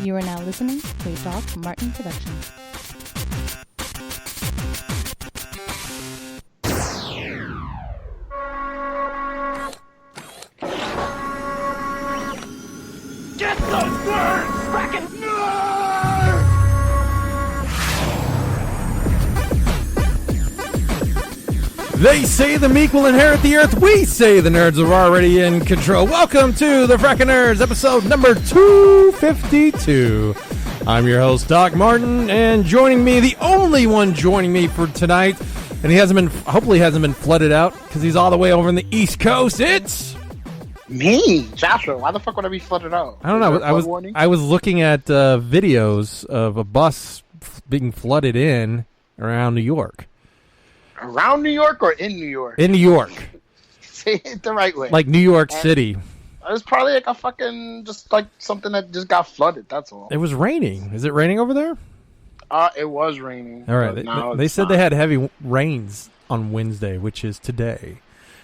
You are now listening to a Doc Martin production. Get those words back in. They say the meek will inherit the earth. We say the nerds are already in control. Welcome to the Frackin' Nerds, episode number 252. I'm your host, Doc Martin, and joining me, the only one joining me for tonight, and hopefully hasn't been flooded out because he's all the way over in the East Coast. It's me, Joshua. Why the fuck would I be flooded out? I don't know. I was looking at videos of a bus being flooded in around New York. Around New York or in New York? In New York. Say it the right way. Like New York City. It was probably like a fucking, just like something that just got flooded, that's all. It was raining. Is it raining over there? It was raining. All right. They said they had heavy rains on Wednesday, which is today.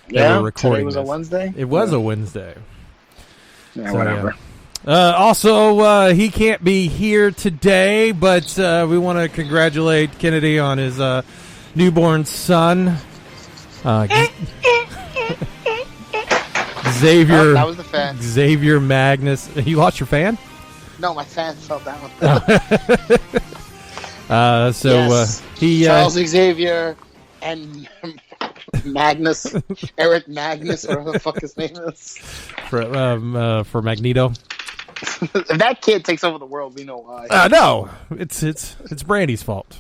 Yeah, today was a Wednesday? It was a Wednesday. Yeah, so, whatever. Yeah. Also, he can't be here today, but we want to congratulate Kennedy on his newborn son, Xavier. That was the fan. Xavier Magnus. You lost your fan? No, my fan fell down. Yes. Charles Xavier and Magnus, Eric Magnus, or whatever the fuck his name is. For Magneto. If that kid takes over the world, we know why. No, it's Brandy's fault.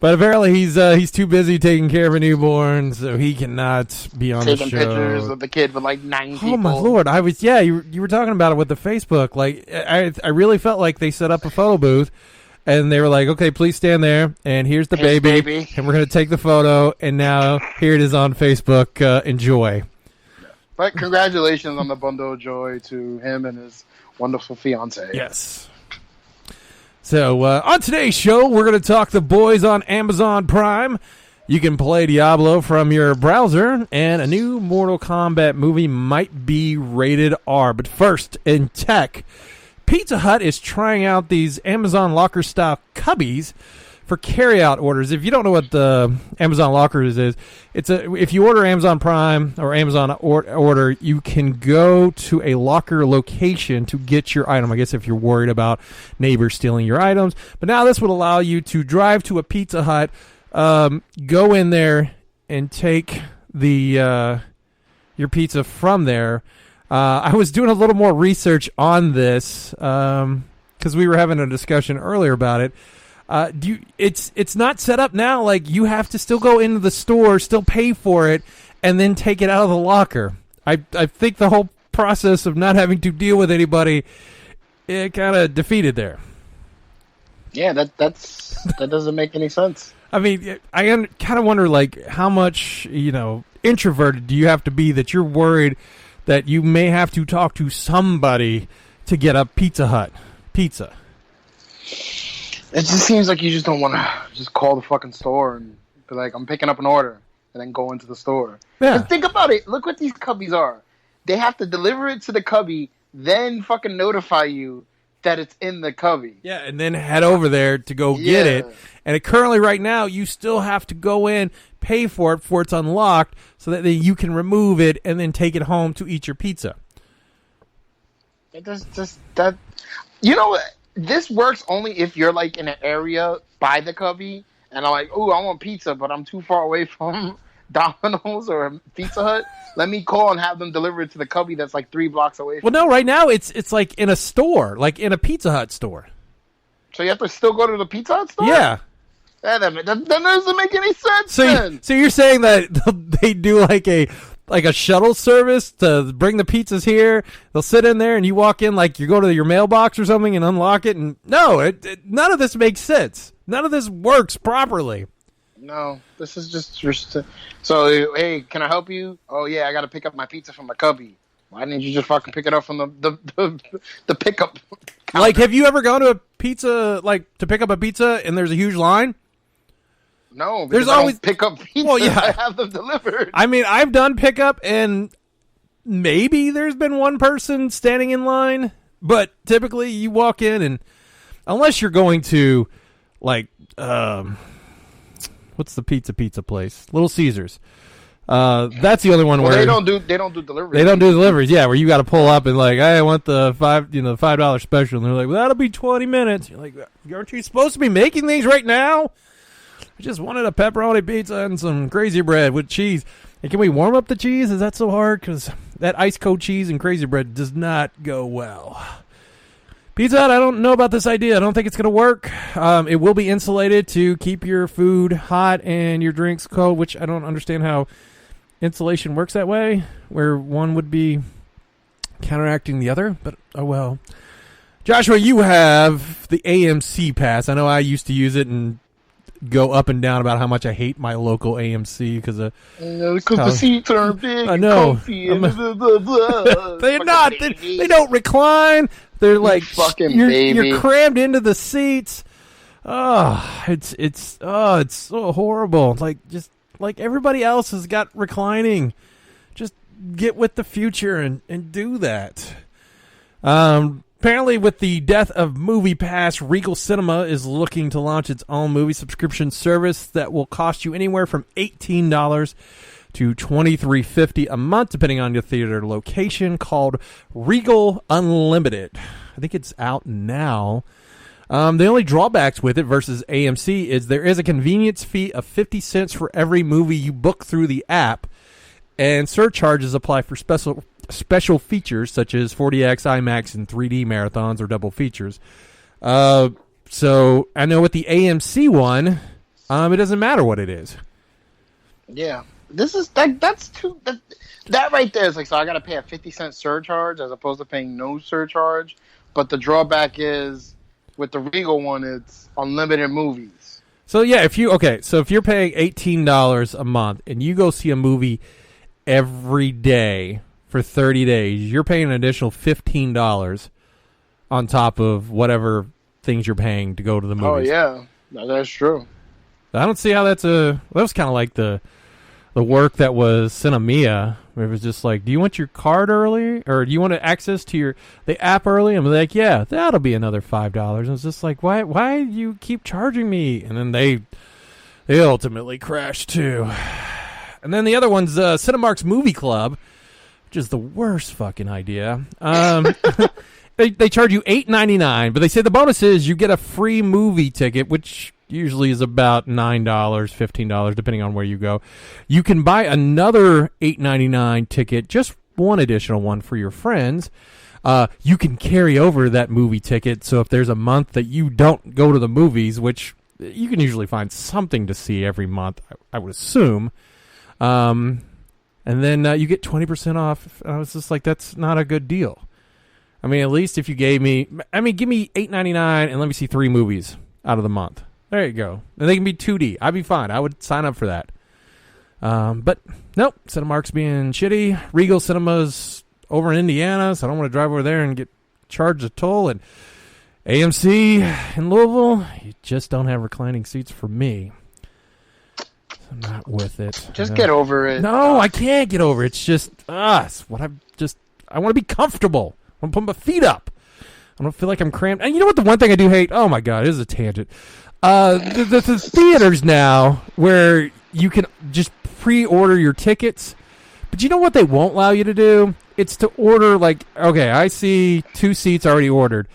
But apparently he's too busy taking care of a newborn, so he cannot be on the show. Taking pictures of the kid with like 9 people. Oh my lord! You were talking about it with the Facebook. Like I really felt like they set up a photo booth, and they were like, "Okay, please stand there, and here's the baby, and we're gonna take the photo, and now here it is on Facebook. Enjoy." But congratulations on the bundle of joy to him and his wonderful fiance. Yes. So, on today's show, we're going to talk the boys on Amazon Prime. You can play Diablo from your browser, and a new Mortal Kombat movie might be rated R. But first, in tech, Pizza Hut is trying out these Amazon Locker-style cubbies for carry-out orders. If you don't know what the Amazon Lockers is, if you order Amazon Prime or Amazon order, you can go to a locker location to get your item. I guess if you're worried about neighbors stealing your items. But now this would allow you to drive to a Pizza Hut, go in there and take your pizza from there. I was doing a little more research on this because we were having a discussion earlier about it. It's not set up now. Like, you have to still go into the store, still pay for it, and then take it out of the locker. I think the whole process of not having to deal with anybody, it kind of defeated there. Yeah, that doesn't make any sense. I mean, I kind of wonder, like, how much, introverted do you have to be that you're worried that you may have to talk to somebody to get a Pizza Hut pizza? It just seems like you just don't want to just call the fucking store and be like, I'm picking up an order, and then go into the store. Yeah. And think about it. Look what these cubbies are. They have to deliver it to the cubby, then fucking notify you that it's in the cubby. Yeah, and then head over there to go get it. And currently, right now, you still have to go in, pay for it before it's unlocked, so that you can remove it and then take it home to eat your pizza. It does just that. You know what? This works only if you're like in an area by the cubby, and I'm like, "Ooh, I want pizza, but I'm too far away from Domino's or Pizza Hut. Let me call and have them deliver it to the cubby that's like 3 blocks away." Well, no, right now it's like in a store, like in a Pizza Hut store. So you have to still go to the Pizza Hut store? Yeah. That doesn't make any sense. So you're saying that they do like a shuttle service to bring the pizzas here? They'll sit in there and you walk in like you go to your mailbox or something and unlock it. And no, none of this makes sense. None of this works properly. No, this is just so. Hey, can I help you? Oh yeah, I got to pick up my pizza from my cubby. Why didn't you just fucking pick it up from the pickup counter? Like, have you ever gone to a pizza, like, to pick up a pizza and there's a huge line? No, there's I always don't pick up pizza. Well, yeah. I have them delivered. I mean, I've done pickup, and maybe there's been one person standing in line But typically you walk in and unless you're going to like what's the pizza place? Little Caesars. That's the only one where they don't do deliveries. They don't do deliveries, yeah, where you got to pull up and like, hey, I want the $5 special, and they're like, well, that'll be 20 minutes. You're like, aren't you supposed to be making these right now? I just wanted a pepperoni pizza and some crazy bread with cheese. And can we warm up the cheese? Is that so hard? Because that ice cold cheese and crazy bread does not go well. Pizza Hut, I don't know about this idea. I don't think it's going to work. It will be insulated to keep your food hot and your drinks cold, which I don't understand how insulation works that way, where one would be counteracting the other, but oh well. Joshua, you have the AMC pass. I know I used to use it and go up and down about how much I hate my local AMC because the seats are big. I know. Comfy They're not. They don't recline. They're like you're crammed into the seats. Oh, it's so horrible. Like everybody else has got reclining. Just get with the future and do that. Apparently, with the death of MoviePass, Regal Cinema is looking to launch its own movie subscription service that will cost you anywhere from $18 to $23.50 a month, depending on your theater location, called Regal Unlimited. I think it's out now. The only drawbacks with it versus AMC is there is a convenience fee of 50 cents for every movie you book through the app, and surcharges apply for special features such as 4DX, IMAX, and 3D marathons or double features. So I know with the AMC one, it doesn't matter what it is. Yeah, this is that's too. That right there is like, so I got to pay a 50-cent surcharge as opposed to paying no surcharge. But the drawback is with the Regal one, it's unlimited movies. So yeah, if you're paying $18 a month and you go see a movie every day for 30 days, you're paying an additional $15 on top of whatever things you're paying to go to the movies. Oh yeah, that's true. I don't see how that was kind of like the work that was Cinemia, where it was just like, do you want your card early, or do you want access to the app early? I'm like, yeah, that'll be another $5. And it's just like, why do you keep charging me? And then they ultimately crashed too. And then the other one's Cinemark's Movie Club, which is the worst fucking idea. They charge you $8.99, but they say the bonus is you get a free movie ticket, which usually is about $9, $15, depending on where you go. You can buy another $8.99 ticket, just one additional one for your friends. You can carry over that movie ticket, so if there's a month that you don't go to the movies, which you can usually find something to see every month, I would assume, and then you get 20% off. I was just like, that's not a good deal. I mean, at least if you give me $8.99 and let me see 3 movies out of the month. There you go. And they can be 2D. I'd be fine. I would sign up for that. But nope, Cinemark's being shitty. Regal Cinema's over in Indiana, so I don't want to drive over there and get charged a toll. And AMC in Louisville, you just don't have reclining seats for me. I'm not with it. Just get over it. No, I can't get over it. It's just us. I want to be comfortable. I want to put my feet up. I don't feel like I'm cramped. And you know what? The one thing I do hate. Oh my god, this is a tangent. The theaters now where you can just pre-order your tickets, but you know what they won't allow you to do? It's to order, like, okay, I see 2 seats already ordered,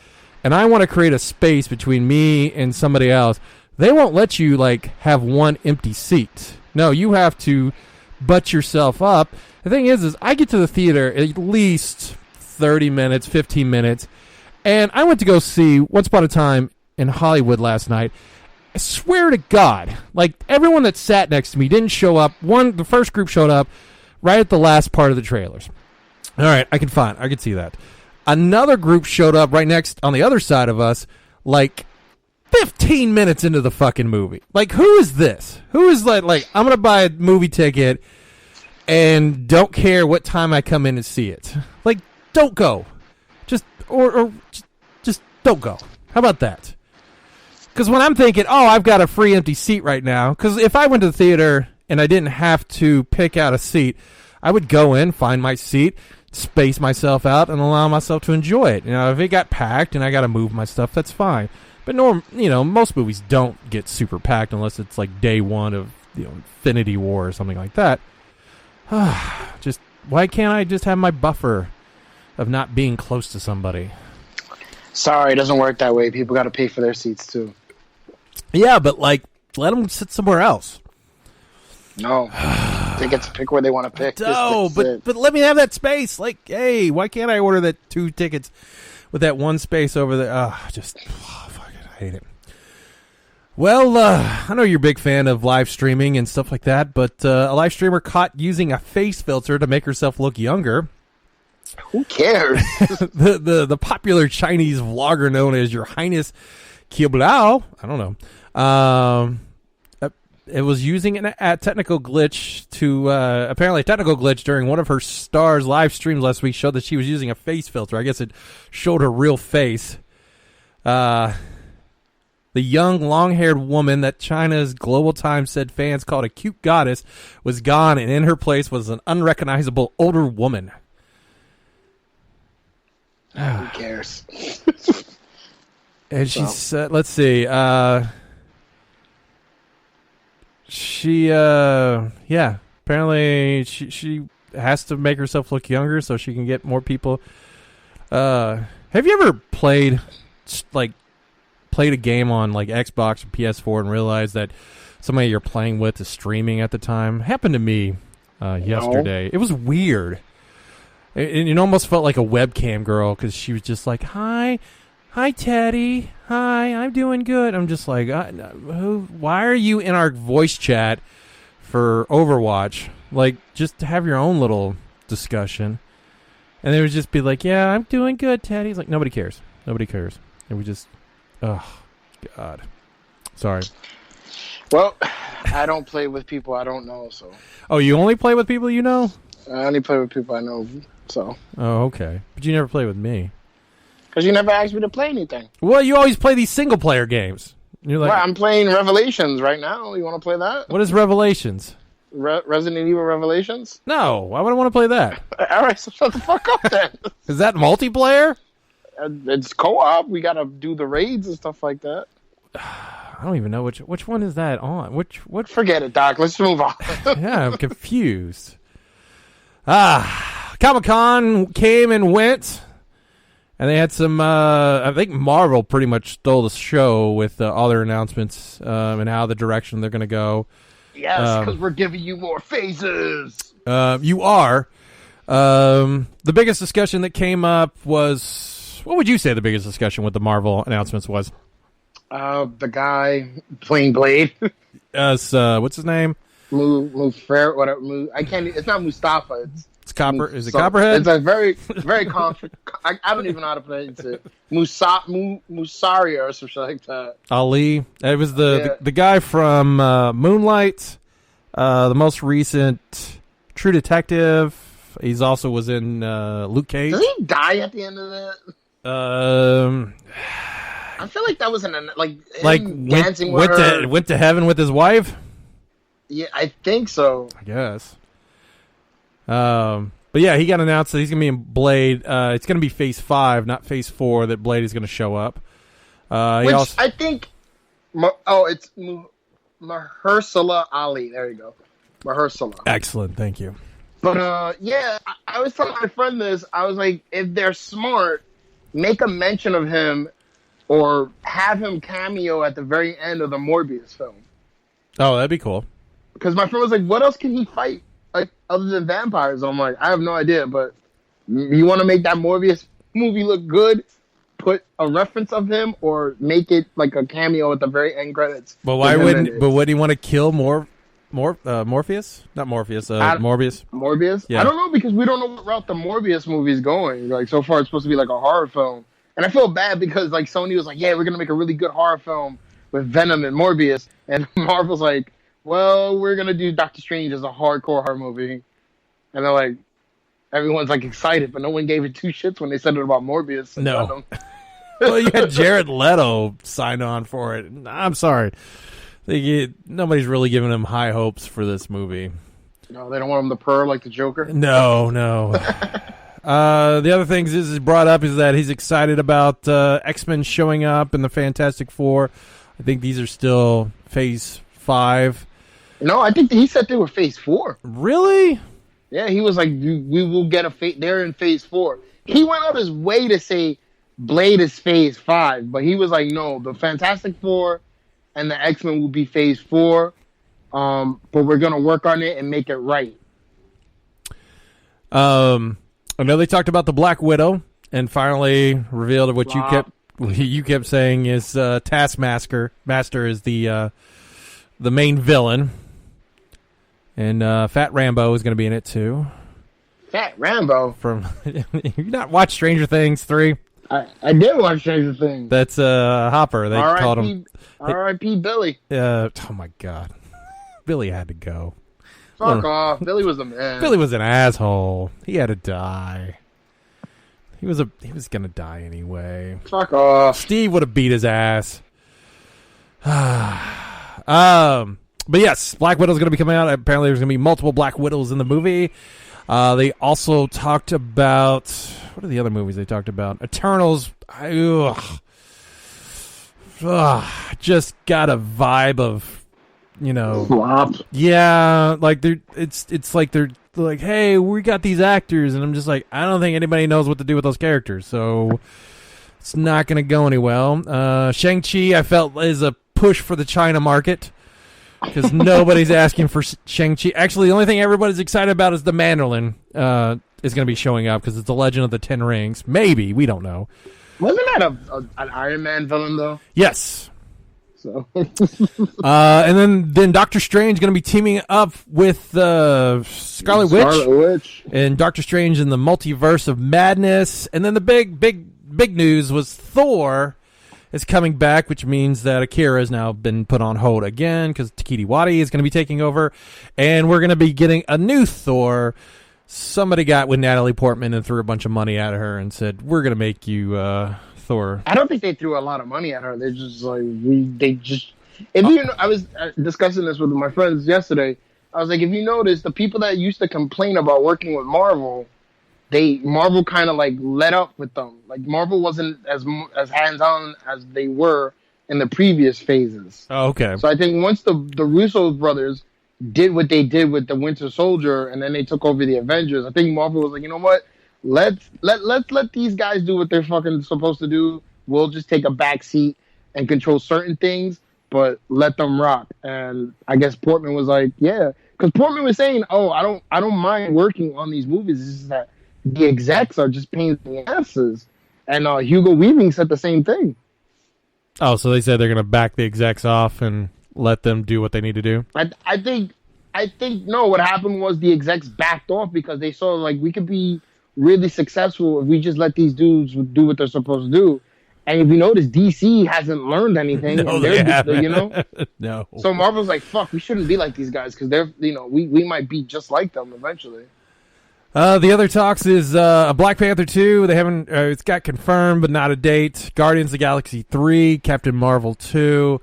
and I want to create a space between me and somebody else. They won't let you, like, have one empty seat. No, you have to butt yourself up. The thing is I get to the theater at least 30 minutes, 15 minutes, and I went to go see Once Upon a Time in Hollywood last night. I swear to God, like, everyone that sat next to me didn't show up. The first group showed up right at the last part of the trailers. All right, I can see that. Another group showed up right next on the other side of us, like 15 minutes into the fucking movie. Like, who is this? Who is like I'm gonna buy a movie ticket and don't care what time I come in and see it. Like, don't go. Just don't go. How about that? Because when I'm thinking, oh, I've got a free empty seat right now, because if I went to the theater and I didn't have to pick out a seat, I would go in, find my seat, space myself out, and allow myself to enjoy it. If it got packed and I got to move my stuff, that's fine. But most movies don't get super packed unless it's like day one of Infinity War or something like that. Just why can't I just have my buffer of not being close to somebody? Sorry, it doesn't work that way. People got to pay for their seats too. Yeah, but let them sit somewhere else. No, they get to pick where they want to pick. No, but let me have that space. Like, hey, why can't I order that 2 tickets with that one space over there? Fuck it, I hate it. Well, I know you're a big fan of live streaming and stuff like that, but a live streamer caught using a face filter to make herself look younger. Who cares? the popular Chinese vlogger known as Your Highness Qiablao, I don't know, it was using a technical glitch apparently a technical glitch during one of her stars' live streams last week showed that she was using a face filter. I guess it showed her real face. The young, long-haired woman that China's Global Times said fans called a cute goddess was gone, and in her place was an unrecognizable older woman. Who cares? And she said, let's see, apparently she has to make herself look younger so she can get more people. Have you ever played a game on like Xbox or PS4 and realized that somebody you're playing with is streaming at the time? Happened to me yesterday. It was weird. It almost felt like a webcam girl because she was just like, Hi Teddy, hi, I'm doing good. I'm just like, why are you in our voice chat for Overwatch? Like, just have your own little discussion. And they would just be like, yeah, I'm doing good, Teddy. He's like, nobody cares. And we just, oh, God. Sorry. Well, I don't play with people I don't know, so. Oh, you only play with people you know? I only play with people I know, so. Oh, okay. But you never play with me. Because you never asked me to play anything. Well, you always play these single-player games. You're like, well, I'm playing Revelations right now. You want to play that? What is Revelations? Resident Evil Revelations? No, why would I want to play that? All right, so shut the fuck up then. Is that multiplayer? It's co-op. We got to do the raids and stuff like that. I don't even know which one is that on. What? Forget it, Doc. Let's move on. Yeah, I'm confused. Comic-Con came and went. And they had some, I think Marvel pretty much stole the show with all their announcements and how the direction they're going to go. Yes, because we're giving you more phases. You are. The biggest discussion that came up was, what would you say the biggest discussion with the Marvel announcements was? The guy playing Blade. What's his name? I can't. It's not Mustafa. It's Copper. Is it Copperhead? It's a very, very I don't even know how to pronounce it. Musaria or something like that. Ali. It was the guy from Moonlight, the most recent True Detective. He's also was in Luke Cage. Does he die at the end of that? I feel like that was dancing with her. Went to heaven with his wife. Yeah, I think so. I guess. But yeah, he got announced that he's gonna be in Blade. It's gonna be Phase 5, not Phase 4. That Blade is gonna show up. I think. It's Mahershala Ali. There you go, Mahershala. Excellent, thank you. But yeah, I was telling my friend this. I was like, if they're smart, make a mention of him, or have him cameo at the very end of the Morbius film. Oh, that'd be cool. Because my friend was like, what else can he fight? Like, other than vampires? I'm like, I have no idea, but you want to make that Morbius movie look good? Put a reference of him, or make it like a cameo at the very end credits. But why wouldn't? But would he want to kill Morpheus? Not Morpheus. Morbius. Morbius. Yeah. I don't know, because we don't know what route the Morbius movie is going. Like, so far, it's supposed to be like a horror film, and I feel bad because like Sony was like, yeah, we're gonna make a really good horror film with Venom and Morbius, and Marvel's like, well, we're going to do Doctor Strange as a hardcore horror movie. And they're like, everyone's like excited, but no one gave it two shits when they said it about Morbius. No. Well, you had Jared Leto sign on for it. I'm sorry. Nobody's really giving him high hopes for this movie. No, they don't want him to purr like the Joker. No. The other things is brought up is that he's excited about X-Men showing up and the Fantastic Four. I think these are still Phase 5. No, I think he said they were Phase 4. Really? Yeah, he was like, we will get they're in Phase 4. He went out his way to say Blade is Phase 5, but he was like, no, the Fantastic Four and the X-Men will be Phase 4, but we're going to work on it and make it right. I know they talked about the Black Widow and finally revealed what you kept saying is Taskmaster is the main villain, and Fat Rambo is going to be in it too. Fat Rambo From you not watch Stranger Things 3? I did watch Stranger Things. That's Hopper. They called him R.I.P. Billy. Oh my God, Billy had to go. Fuck off. Billy was a man. Billy was an asshole. He had to die. He was gonna die anyway. Fuck off. Steve would have beat his ass. But yes, Black Widow's gonna be coming out. Apparently, there's gonna be multiple Black Widows in the movie. They also talked about what are the other movies they talked about? Eternals. Just got a vibe of. Flop. Yeah, like it's like they're like, hey, we got these actors, and I'm just like, I don't think anybody knows what to do with those characters, so it's not going to go any well. Shang-Chi, I felt, is a push for the China market because nobody's asking for Shang-Chi. Actually, the only thing everybody's excited about is the Mandarin is going to be showing up because it's the Legend of the Ten Rings. Maybe, we don't know. Wasn't that an Iron Man villain though? Yes. So. And then Doctor Strange going to be teaming up with Scarlet Witch and Doctor Strange in the Multiverse of Madness. And then the big news was Thor is coming back, which means that Akira has now been put on hold again because Taika Waititi is going to be taking over, and we're going to be getting a new Thor. Somebody got with Natalie Portman and threw a bunch of money at her and said, "We're going to make you." Thor. I don't think they threw a lot of money at her. They're just like I was discussing this with my friends yesterday. I was like, if you notice, the people that used to complain about working with Marvel, Marvel kind of like let up with them. Like Marvel wasn't as hands on as they were in the previous phases. Oh, okay. So I think once the Russo brothers did what they did with the Winter Soldier, and then they took over the Avengers, I think Marvel was like, you know what? Let's let these guys do what they're fucking supposed to do. We'll just take a back seat and control certain things, but let them rock. And I guess Portman was like, yeah, because Portman was saying, oh, I don't mind working on these movies. It's just that the execs are just pains in the asses. And Hugo Weaving said the same thing. Oh, so they said they're going to back the execs off and let them do what they need to do? I think no. What happened was the execs backed off because they saw like we could be really successful if we just let these dudes do what they're supposed to do. And if you notice, DC hasn't learned anything. No, they haven't. No. So Marvel's like, fuck, we shouldn't be like these guys because they're, we might be just like them eventually. The other talks is a Black Panther 2. They haven't. It's got confirmed, but not a date. Guardians of the Galaxy 3, Captain Marvel 2.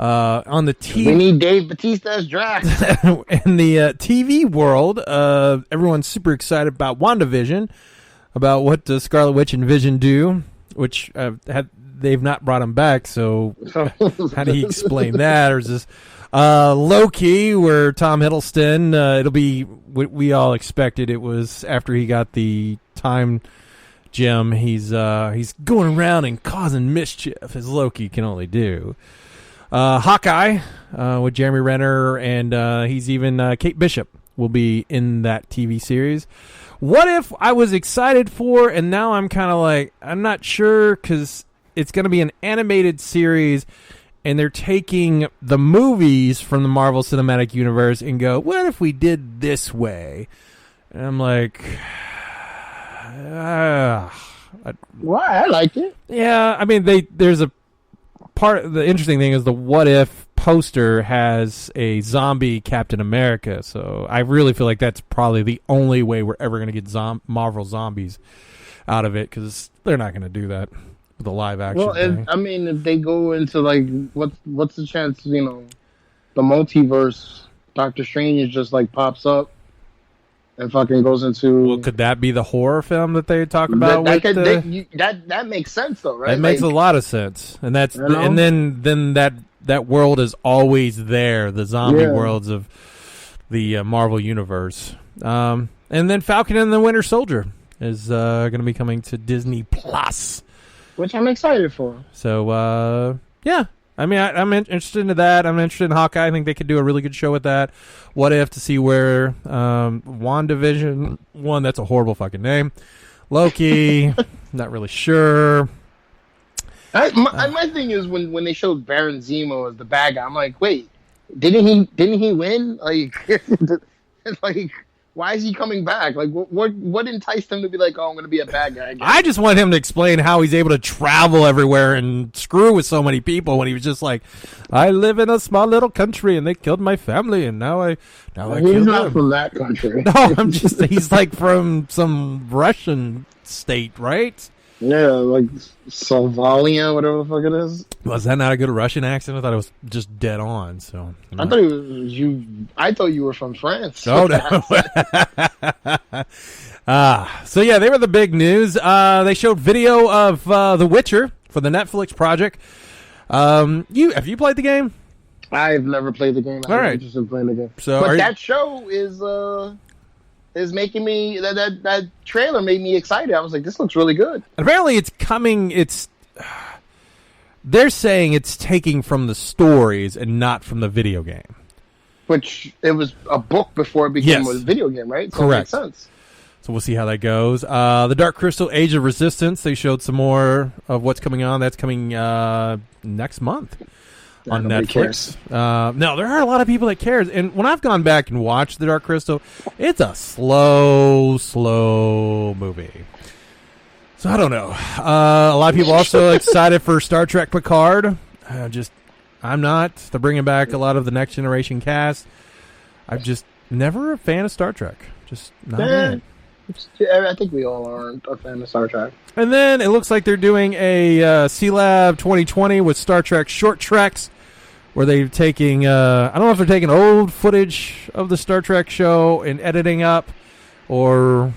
On the TV, we need Dave Bautista's draft. In the TV world, everyone's super excited about WandaVision, about what does Scarlet Witch and Vision do, which they've not brought him back. So how do you explain that? Or is this Loki, where Tom Hiddleston? It'll be what we all expected. It was after he got the time gem. He's going around and causing mischief, as Loki can only do. Hawkeye with Jeremy Renner, and he's even Kate Bishop will be in that TV series. What if I was excited for, and now I'm kind of like, I'm not sure, because it's going to be an animated series, and they're taking the movies from the Marvel Cinematic Universe and go, what if we did this way? And I'm like, well, I like it. Yeah, I mean, there's a part. The interesting thing is the what if poster has a zombie Captain America, so I really feel like that's probably the only way we're ever going to get Marvel zombies out of it, because they're not going to do that with a live action. Well, if they go into like what's the chance, the multiverse Doctor Strange just like pops up and fucking goes into. Well, could that be the horror film that they talk about? That makes sense though, right? That makes a lot of sense, and that's and then that world is always there. The zombie worlds of the Marvel universe, and then Falcon and the Winter Soldier is going to be coming to Disney Plus, which I'm excited for. So yeah. I mean, I'm interested in that. I'm interested in Hawkeye. I think they could do a really good show with that. What If, to see where WandaVision, that's a horrible fucking name. Loki, not really sure. My thing is when they showed Baron Zemo as the bad guy, I'm like, wait, didn't he win? Like, like, why is he coming back? Like, what enticed him to be like, oh, I'm going to be a bad guy again? I just want him to explain how he's able to travel everywhere and screw with so many people when he was just like, I live in a small little country and they killed my family and now I He's killed not them. from that country. No, he's like from some Russian state, right? Yeah, like Salvalia, whatever the fuck it is. Was that not a good Russian accent? I thought it was just dead on. So I thought it was you. I thought you were from France. Oh no. So yeah, they were the big news. They showed video of The Witcher for the Netflix project. Have you played the game? I've never played the game. I'm interested in playing the game. So, but that show is making me that trailer made me excited. I was like, this looks really good. And apparently, it's coming. They're saying it's taking from the stories and not from the video game. Which it was a book before it became a video game, right? So correct. It makes sense. So we'll see how that goes. The Dark Crystal: Age of Resistance. They showed some more of what's coming on. That's coming next month on Netflix. No, there are a lot of people that cares. And when I've gone back and watched The Dark Crystal, it's a slow movie. So I don't know. A lot of people also excited for Star Trek Picard. I'm not. They're bringing back a lot of the Next Generation cast. I'm just never a fan of Star Trek. Just not in. I think we all aren't a fan of Star Trek. And then it looks like they're doing a C-Lab 2020 with Star Trek Short Treks, where they're taking, I don't know if they're taking old footage of the Star Trek show and editing up or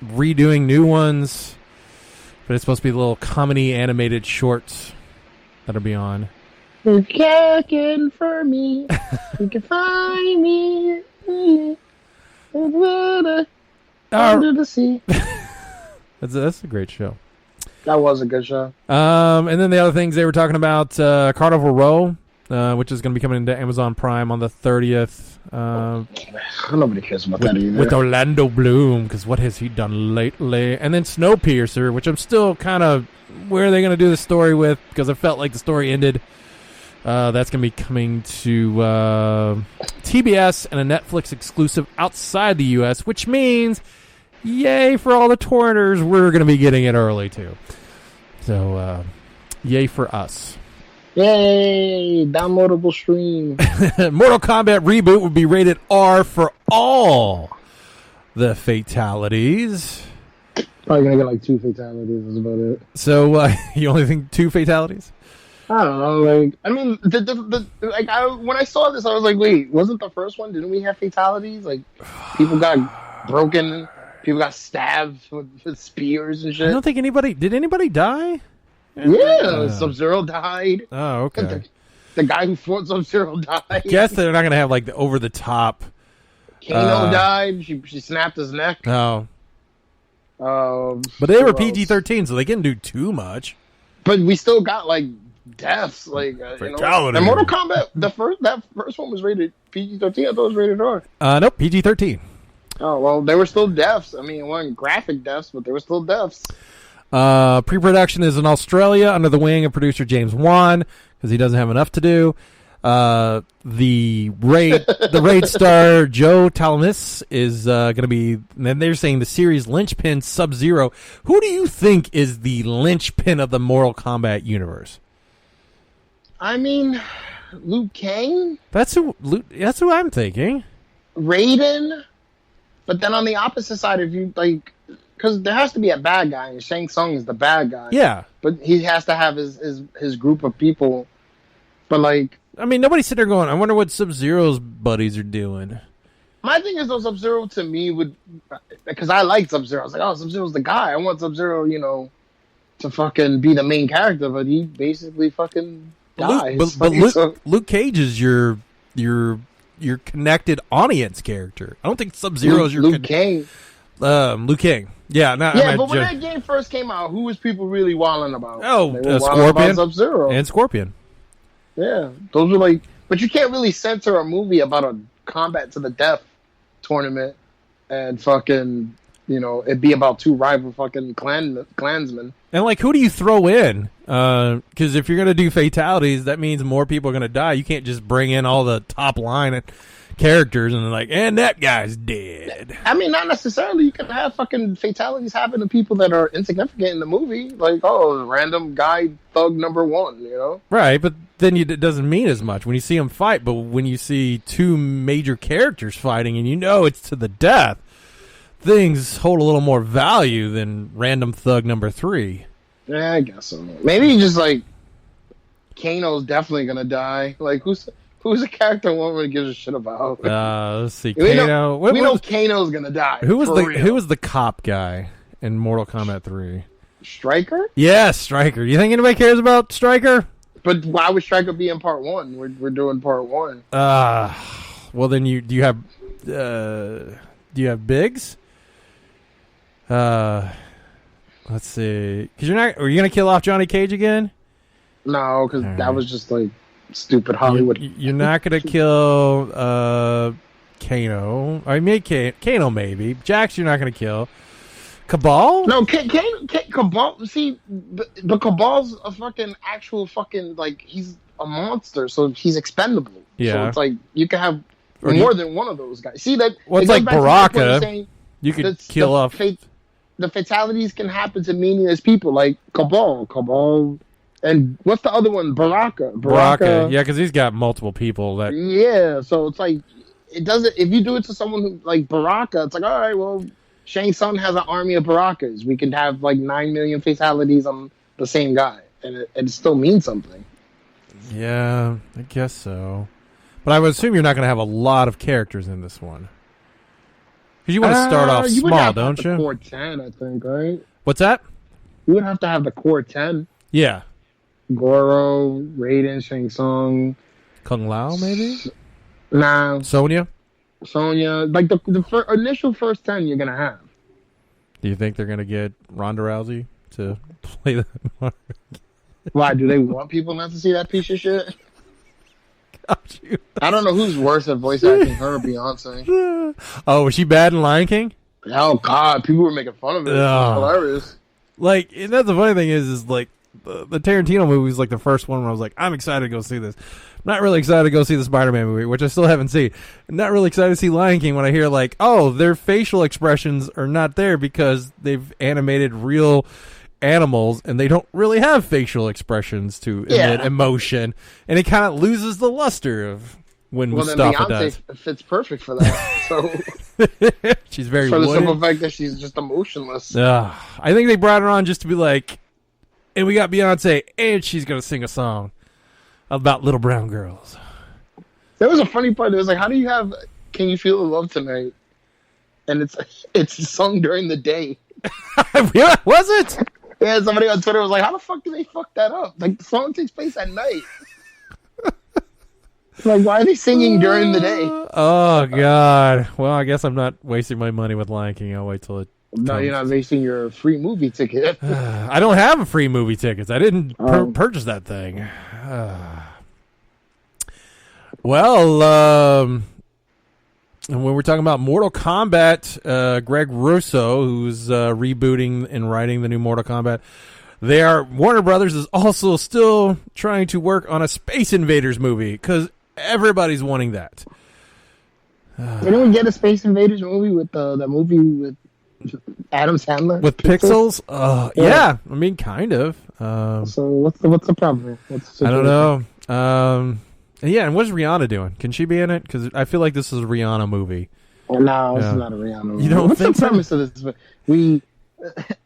redoing new ones. But it's supposed to be little comedy animated shorts that'll be on. If you're looking for me, you can find me under the sea. That's a great show. That was a good show. And then the other things they were talking about, Carnival Row, which is going to be coming into Amazon Prime on the 30th. Nobody cares about that either. With Orlando Bloom, because what has he done lately? And then Snowpiercer, which I'm still kind of, where are they going to do the story with? Because I felt like the story ended. That's going to be coming to TBS and a Netflix exclusive outside the U.S., which means, yay for all the torrenters, we're going to be getting it early, too. So, yay for us. Yay! Downloadable stream. Mortal Kombat Reboot would be rated R for all the fatalities. Probably going to get like 2 fatalities, is about it. So, you only think 2 fatalities? I don't know. Like, I mean, when I saw this, I was like, "Wait, wasn't the first one? Didn't we have fatalities? Like, people got broken, people got stabbed with spears and shit." I don't think anybody die. Yeah, Sub-Zero died. Oh, okay. The guy who fought Sub-Zero died. I guess they're not gonna have like the over the top. Kano died. She snapped his neck. Oh. But they were PG-13, so they couldn't do too much. But we still got like deaths, like fatality. And Mortal Kombat, that first one was rated PG-13. I thought it was rated R. Nope, PG-13. Oh well, there were still deaths. I mean, it wasn't graphic deaths, but there were still deaths. Pre-production is in Australia under the wing of producer James Wan because he doesn't have enough to do. The raid star Joe Talamis is going to be. And they're saying the series linchpin Sub-Zero. Who do you think is the linchpin of the Mortal Kombat universe? I mean, Liu Kang. That's who I'm thinking. Raiden. But then on the opposite side, if you like, because there has to be a bad guy, and Shang Tsung is the bad guy. Yeah. But he has to have his group of people. But like, I mean, nobody's sitting there going, I wonder what Sub-Zero's buddies are doing. My thing is, though, Sub-Zero to me would, because I like Sub-Zero. I was like, oh, Sub-Zero's the guy. I want Sub-Zero, to fucking be the main character, but he basically fucking dies. But Luke Cage is your connected audience character. I don't think Sub-Zero's your Luke King. Luke King. Yeah, but when that game first came out, who was people really wilding about? Oh, They were wilding Scorpion about Sub-Zero. and Scorpion. Yeah, those were like, but you can't really censor a movie about a combat to the death tournament and fucking, it be about two rival fucking clansmen. And like, who do you throw in? Because if you're gonna do fatalities, that means more people are gonna die. You can't just bring in all the top line characters and like, and that guy's dead. I mean, not necessarily. You can have fucking fatalities happen to people that are insignificant in the movie, like random guy thug number 1. Right, but then it doesn't mean as much when you see them fight. But when you see two major characters fighting and it's to the death, things hold a little more value than random thug number 3. Yeah, I guess so. Maybe just like Kano's definitely gonna die. Like who's a character one really gives a shit about? Let's see. We Kano. know Kano's gonna die. Who was the cop guy in Mortal Kombat 3? Stryker? Yes, Stryker. You think anybody cares about Stryker? But why would Stryker be in part 1? We're doing part 1. Well then do you have Biggs? Let's see. Because are you gonna kill off Johnny Cage again? No, because that was just like stupid Hollywood. You're not gonna kill Kano. I mean, Kano maybe. Jax, you're not gonna kill. Cabal? No, Cabal. See, the Cabal's a fucking actual fucking he's a monster, so he's expendable. Yeah. So it's like you can have more than one of those guys. See that? Well, it's like Baraka. You could kill off. The fatalities can happen to meaningless people like Cabal, and what's the other one? Baraka. Yeah, because he's got multiple people that. Yeah, so it's like it doesn't. If you do it to someone who like Baraka, it's like, all right, well, Shang Tsung has an army of Barakas. We could have like 9 million fatalities on the same guy, and it still means something. Yeah, I guess so. But I would assume you're not going to have a lot of characters in this one. Because you want to start off small, don't you? Core 10, I think, right? What's that? You would have to have the core 10. Yeah. Goro, Raiden, Shang Tsung. Kung Lao, maybe? Nah. Sonya? Like the initial first 10 you're going to have. Do you think they're going to get Ronda Rousey to play that part? Why? Do they want people not to see that piece of shit? I don't know who's worse at voice acting, her or Beyonce. Oh, was she bad in Lion King? Oh, God. People were making fun of it. It was hilarious. Like, and that's the funny thing is like, the Tarantino movie was like the first one where I was like, I'm excited to go see this. Not really excited to go see the Spider-Man movie, which I still haven't seen. Not really excited to see Lion King when I hear like, oh, their facial expressions are not there because they've animated real animals and they don't really have facial expressions to emit emotion, and it kind of loses the luster of when Mustafa does. Beyonce fits perfect for that. So she's very for the wooded. simple fact that she's just emotionless. I think they brought her on just to be like, and we got Beyonce, and she's gonna sing a song about little brown girls. There was a funny part. It was like, how do you have "Can You Feel the Love Tonight"? And it's sung during the day. Was it? Yeah, somebody on Twitter was like, how the fuck do they fuck that up? Like, the song takes place at night. Like, why are they singing during the day? Oh, God. Well, I guess I'm not wasting my money with Lion King. I'll wait till it No, you're not wasting your free movie ticket. I don't have a free movie tickets. I didn't purchase that thing. Well, and when we're talking about Mortal Kombat, Greg Russo, who's rebooting and writing the new Mortal Kombat, Warner Brothers is also still trying to work on a Space Invaders movie because everybody's wanting that. Didn't we get a Space Invaders movie with the movie with Adam Sandler? With Pixels? Yeah, I mean, kind of. So what's the problem? I don't know. Yeah, and what's Rihanna doing? Can she be in it? Because I feel like this is a Rihanna movie. No, it's not a Rihanna movie. You don't What's think the premise of this? We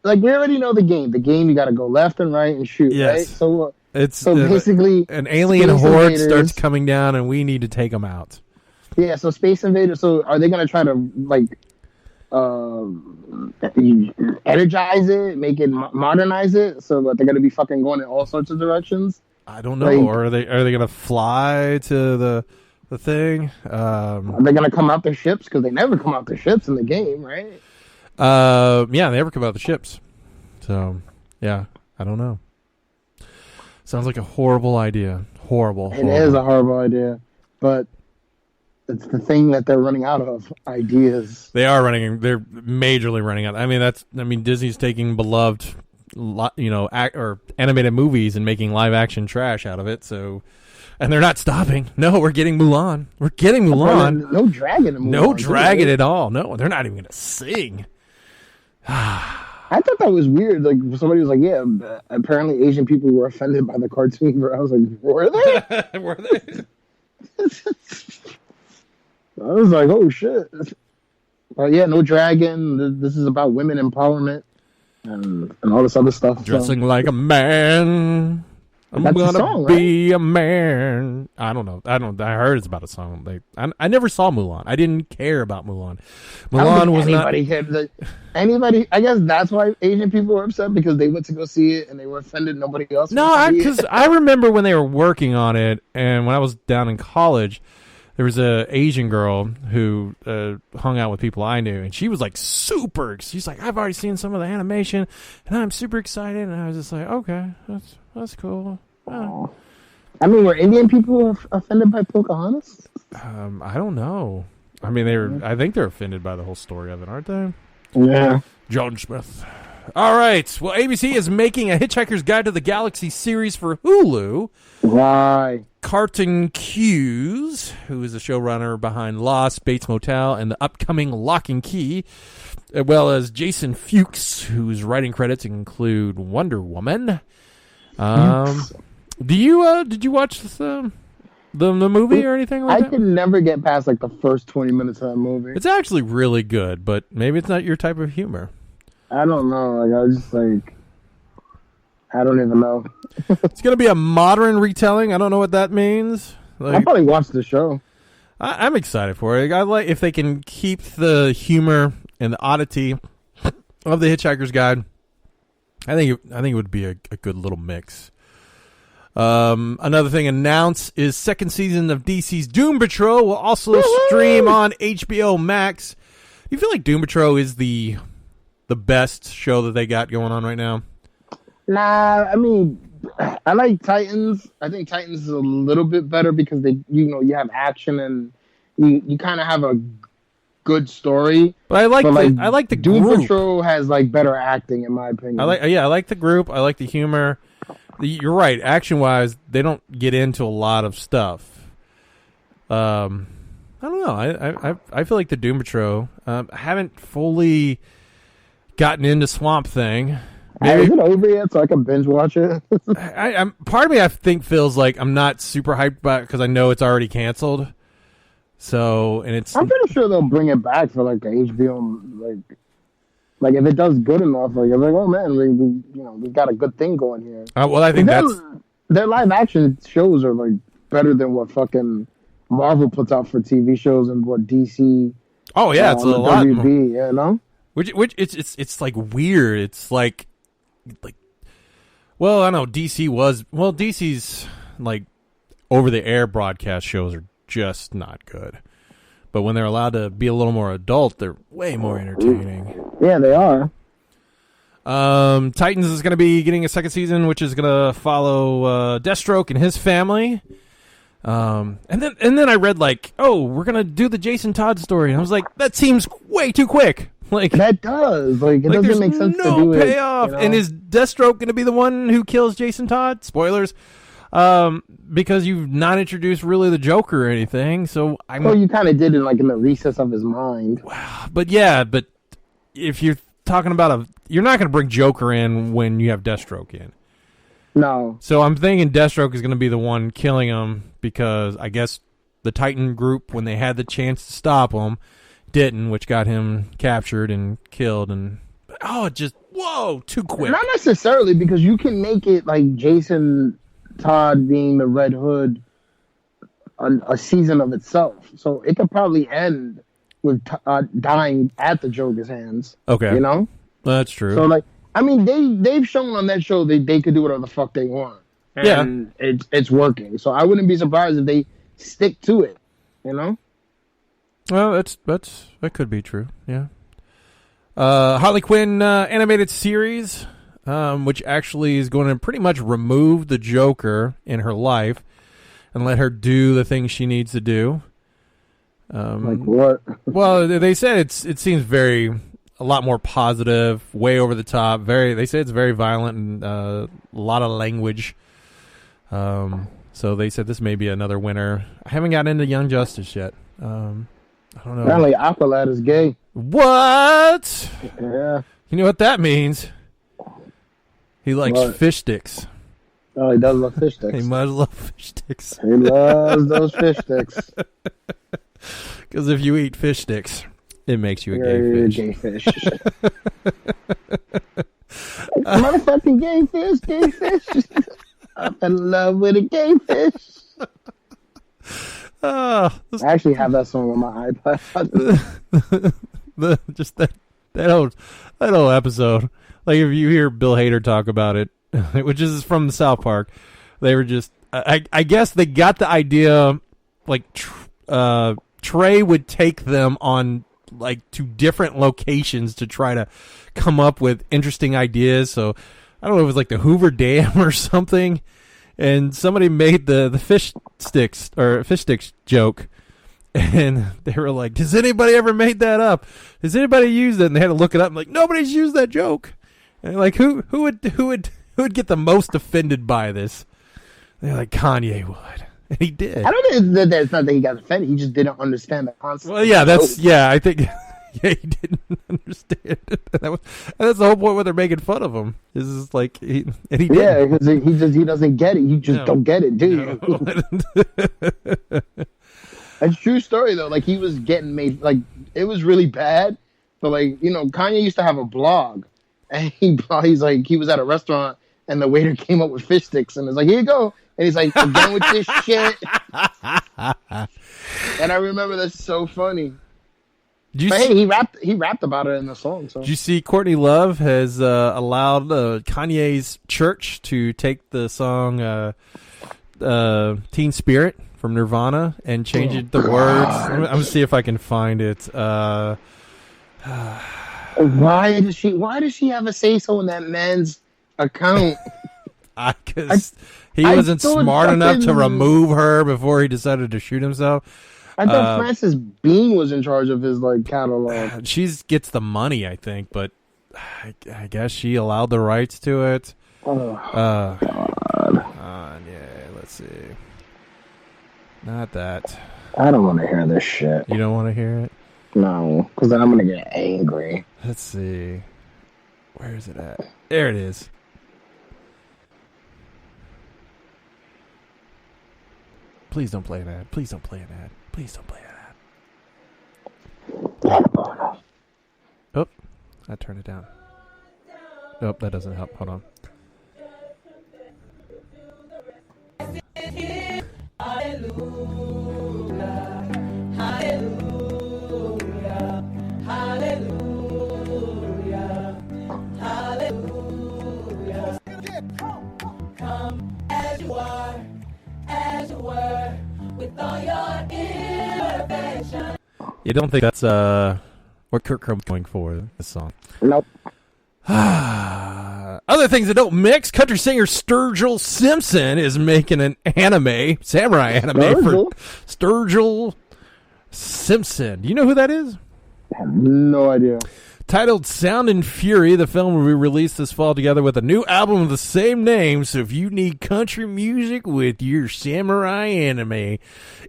already know the game. The game, you got to go left and right and shoot, yes. right? So It's So basically, an alien Space horde Invaders- starts coming down, and we need to take them out. Yeah, so Space Invaders. So are they gonna try to like energize it, make it modernize it, so that they're gonna be fucking going in all sorts of directions? I don't know. Like- Or are they gonna fly to the thing? Are they gonna come out their ships? Because they never come out their ships in the game, right? Yeah, they never come out the ships. So yeah, I don't know. Sounds like a horrible idea. Horrible. It is a horrible idea, but it's the thing that they're running out of ideas. They are running. They're majorly running out. I mean, Disney's taking beloved, or animated movies and making live action trash out of it. So, and they're not stopping. No, we're getting Mulan. We're getting Mulan. No dragon. In Mulan, No dragon right? at all. No, they're not even going to sing. I thought that was weird. Like somebody was like, "Yeah, apparently Asian people were offended by the cartoon." I was like, "Were they?" Were they? I was like, "Oh shit!" But yeah, no dragon. This is about women empowerment and all this other stuff. Dressing like a man. I'm That's the gonna song, be a man. I don't know. I heard it's about a song. I never saw Mulan. I didn't care about Mulan. Mulan was not. Anybody. I guess that's why Asian people were upset, because they went to go see it and they were offended. Nobody else. No, because I remember when they were working on it, and when I was down in college, there was a Asian girl who hung out with people I knew, and she was like super. She's like, I've already seen some of the animation, and I'm super excited. And I was just like, okay, that's cool. Oh. I mean, were Indian people offended by Pocahontas? I don't know. I mean, I think they're offended by the whole story of it, aren't they? Yeah. John Smith. All right. Well, ABC is making a Hitchhiker's Guide to the Galaxy series for Hulu. Why? Carlton Cuse, who is the showrunner behind Lost, Bates Motel, and the upcoming Lock and Key, as well as Jason Fuchs, whose writing credits include Wonder Woman. Did you watch the movie or anything like that? I could never get past like the first 20 minutes of that movie. It's actually really good, but maybe it's not your type of humor. I don't know. Like, I was just like, I don't even know. It's going to be a modern retelling. I don't know what that means. I'll Like, probably watch the show. I'm excited for it. I like if they can keep the humor and the oddity of the Hitchhiker's Guide. I think it would be a good little mix. Another thing announced is second season of DC's Doom Patrol will also stream on HBO Max. Do you feel like Doom Patrol is the best show that they got going on right now? Nah, I mean, I like Titans. I think Titans is a little bit better because you have action and you kind of have a good story. But I like the Doom group. Patrol has like better acting in my opinion. I like the group. I like the humor. You're right. Action wise, they don't get into a lot of stuff. I don't know. I feel like the Doom Patrol. I haven't fully gotten into Swamp Thing. Maybe, is it over yet so I can binge watch it? I'm part of me I think feels like I'm not super hyped about it because I know it's already canceled. So I'm pretty sure they'll bring it back for like the HBO like if it does good enough. Like I'm like, oh man, we've got a good thing going here. Well, I think their live action shows are like better than what fucking Marvel puts out for TV shows and what DC. Oh yeah, it's a lot. WB, you know? Which it's like weird. It's like, well, I know DC's like over the air broadcast shows are just not good. But when they're allowed to be a little more adult, they're way more entertaining. Yeah, they are. Titans is going to be getting a second season, which is going to follow Deathstroke and his family. And then I read like, oh, we're going to do the Jason Todd story. And I was like, that seems way too quick. Like that does. Like it doesn't make sense to do no payoff. it. And is Deathstroke going to be the one who kills Jason Todd? Spoilers. Because you've not introduced really the Joker or anything. So you kind of did it like in the recess of his mind. But if you're talking about you're not going to bring Joker in when you have Deathstroke in. No. So I'm thinking Deathstroke is going to be the one killing him because I guess the Titan group, when they had the chance to stop him, didn't, which got him captured and killed. And too quick. Not necessarily, because you can make it like Jason Todd being the Red Hood a season of itself. So it could probably end with dying at the Joker's hands. Okay. You know? That's true. So, like, I mean, they've shown on that show that they could do whatever the fuck they want. And it's working. So I wouldn't be surprised if they stick to it. You know? Well, that could be true. Yeah. Harley Quinn animated series, which actually is going to pretty much remove the Joker in her life and let her do the things she needs to do. Like what? Well, they said it seems a lot more positive, way over the top. They say it's very violent and a lot of language. So they said this may be another winner. I haven't gotten into Young Justice yet. I don't know. Apparently, Aqualad is gay. What? Yeah. You know what that means? He likes fish sticks. Oh, he does love fish sticks. He must love fish sticks. He loves those fish sticks. Because if you eat fish sticks, it makes you a gay Gay fish. Motherfucking gay fish. I'm in love with a gay fish. I actually have that song on my iPod. that whole episode. Like if you hear Bill Hader talk about it, which is from the South Park, they were just. I guess they got the idea. Like Trey would take them on like to different locations to try to come up with interesting ideas. So I don't know if it was like the Hoover Dam or something. And somebody made the fish sticks joke, and they were like, "Has anybody ever made that up? Has anybody used it?" And they had to look it up. And like, nobody's used that joke. And like, who would get the most offended by this? They're like, Kanye would, and he did. I don't know that it's not that he got offended. He just didn't understand the concept. Well, yeah, I think. Yeah, he didn't understand it. And that's the whole point where they're making fun of him. Is just like he didn't. Yeah, because he doesn't get it. You just don't get it, do you? It's a true story though. Like he was getting made. Like it was really bad. But like Kanye used to have a blog, and he's like he was at a restaurant and the waiter came up with fish sticks and was like, "Here you go." And he's like, "Again with this shit." And I remember that's so funny. Hey, he rapped about it in the song. So. Did you see Courtney Love has allowed Kanye's church to take the song Teen Spirit from Nirvana and change the words? I'm going to see if I can find it. Why does she have a say-so in that man's account? Because he wasn't smart enough to remove her before he decided to shoot himself. I thought Frances Bean was in charge of his catalog. She gets the money, I think, but I guess she allowed the rights to it. God. Yeah, let's see. Not that. I don't want to hear this shit. You don't want to hear it? No, because then I'm gonna get angry. Let's see. Where is it at? There it is. Please don't play an ad. Please don't play an ad. Please don't play an ad. Oh, I turned it down. Nope, that doesn't help. Hold on. Come as you are, as you were, with all your imperfection. You don't think that's what Kurt Crumb's going for this song? Nope. Other things that don't mix. Country singer Sturgill Simpson is making an samurai anime for Sturgill Simpson. Do you know who that is? I have no idea. Titled Sound and Fury, the film will be released this fall together with a new album of the same name. So if you need country music with your samurai anime,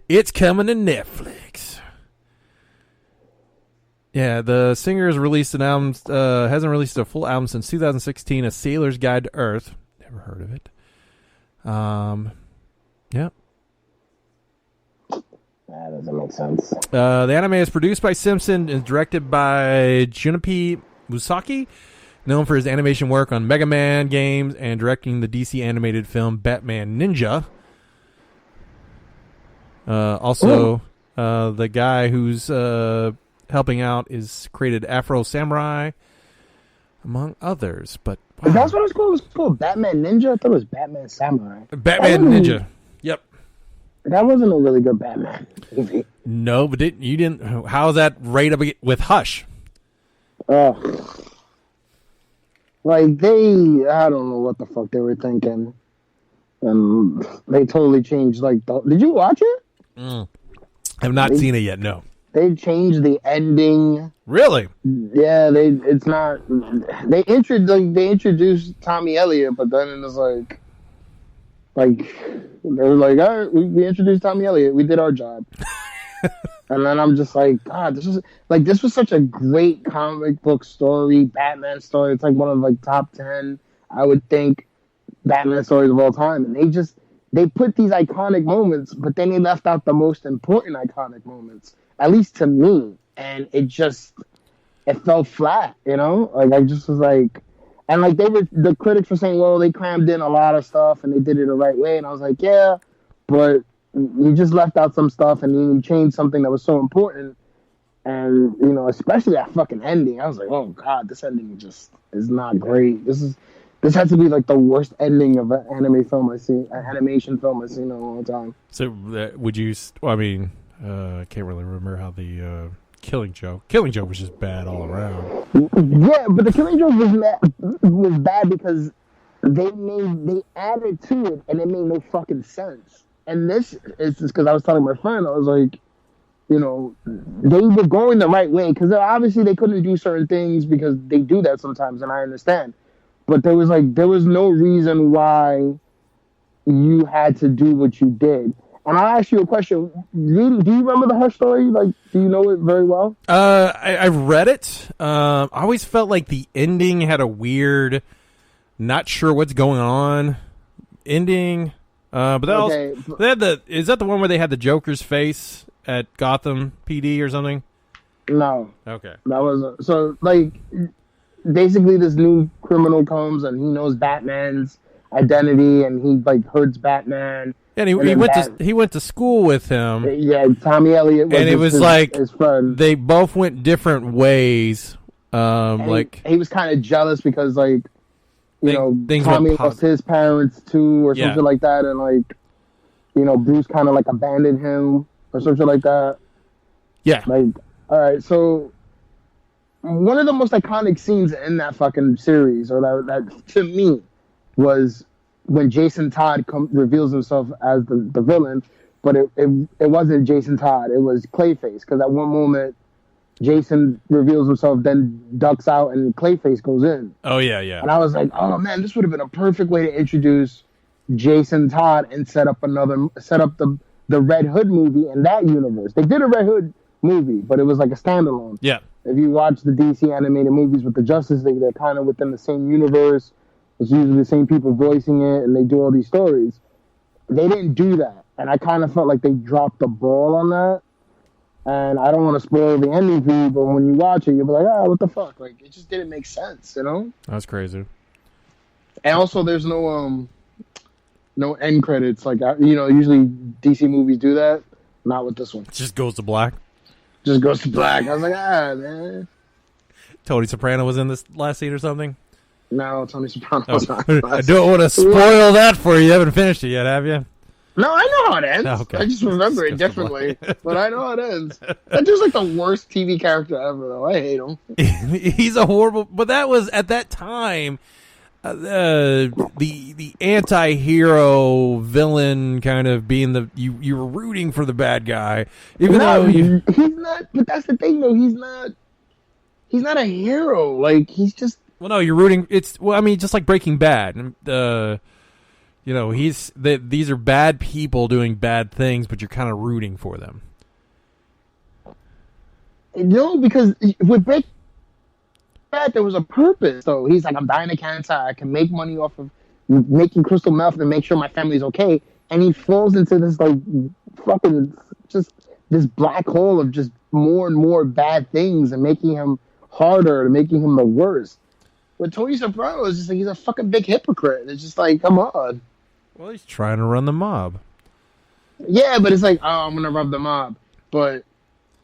it's coming to Netflix. Yeah, the singer has released an album, hasn't released a full album since 2016, A Sailor's Guide to Earth. Never heard of it. Yeah. That doesn't make sense. The anime is produced by Simpson and directed by Junichi Musaki. known for his animation work on Mega Man games and directing the DC animated film Batman Ninja. The guy who's helping out is created Afro Samurai, among others. But wow. That's what it was called? It was called Batman Ninja? I thought it was Batman Samurai. Batman Ninja. Yep. That wasn't a really good Batman movie. No, but you didn't. How's that right up with Hush? Like I don't know what the fuck they were thinking, and they totally changed. Did you watch it? I have not seen it yet. No. They changed the ending. Really? Yeah, it's not. They introduced Tommy Elliott, but then it was like they were like, all right, we introduced Tommy Elliott. We did our job. And then I'm just like, God, this was such a great comic book story, Batman story. It's like one of top 10, I would think, Batman stories of all time. And they put these iconic moments, but then they left out the most important iconic moments, at least to me. And it fell flat, you know? I just was like, and the critics were saying, well, they crammed in a lot of stuff and they did it the right way. And I was like, yeah, but you just left out some stuff and you changed something that was so important. And, especially that fucking ending. I was like, oh, God, this ending just is not great. This has to be the worst ending of an animation film I've seen in a long time. So would you, I can't really remember how the Killing Joke was just bad all around. Yeah, but the Killing Joke was bad because they added to it and it made no fucking sense. And this is just because I was telling my friend, I was like, they were going the right way because obviously they couldn't do certain things because they do that sometimes, and I understand. But there was no reason why you had to do what you did. And I'll ask you a question. Do you remember the Hush story? Do you know it very well? I've read it. I always felt like the ending had a weird, not sure what's going on ending. But that is that the one where they had the Joker's face at Gotham PD or something? No. Okay. That wasn't. So, basically this new criminal comes and he knows Batman's identity and he, hurts Batman. And he went to school with him. Yeah, Tommy Elliott was his friend. They both went different ways. He was kind of jealous because, Tommy lost his parents too, or something like that, and Bruce kind of abandoned him or something like that. Yeah. All right, so one of the most iconic scenes in that fucking series, or that to me, was when Jason Todd reveals himself as the villain, but it wasn't Jason Todd, it was Clayface, because at one moment Jason reveals himself, then ducks out, and Clayface goes in. Oh, yeah, yeah. And I was like, oh, man, this would have been a perfect way to introduce Jason Todd and set up the Red Hood movie in that universe. They did a Red Hood movie, but it was like a standalone. Yeah. If you watch the DC animated movies with the Justice League, they're kind of within the same universe. It's usually the same people voicing it, and they do all these stories. They didn't do that, and I kind of felt like they dropped the ball on that. And I don't want to spoil the ending for you, but when you watch it, you'll be like, what the fuck? It just didn't make sense, That's crazy. And also, there's no end credits. Usually DC movies do that. Not with this one. It just goes to black. Just goes to black. I was like, man. Tony Soprano was in this last scene or something? No, Tony Soprano was not. I don't want to spoil that for you. You haven't finished it yet, have you? No, I know how it ends. Oh, okay. I just remember it differently. But I know how it ends. That dude's the worst TV character ever, though. I hate him. He's a horrible... But that was, at that time, the anti-hero villain kind of being the... You were rooting for the bad guy. Even though you... He's not... But that's the thing, though. He's not a hero. He's just... Well, no, you're rooting... just like Breaking Bad. These are bad people doing bad things, but you're kind of rooting for them. No, because with Breaking Bad, there was a purpose. So he's like, I'm dying of cancer. I can make money off of making crystal meth and make sure my family's okay. And he falls into this fucking just this black hole of just more and more bad things and making him harder and making him the worst. with Tony Soprano, it's just like he's a fucking big hypocrite. It's just like, come on. Well, he's trying to run the mob. Yeah, but it's like, oh, I'm gonna rub the mob, but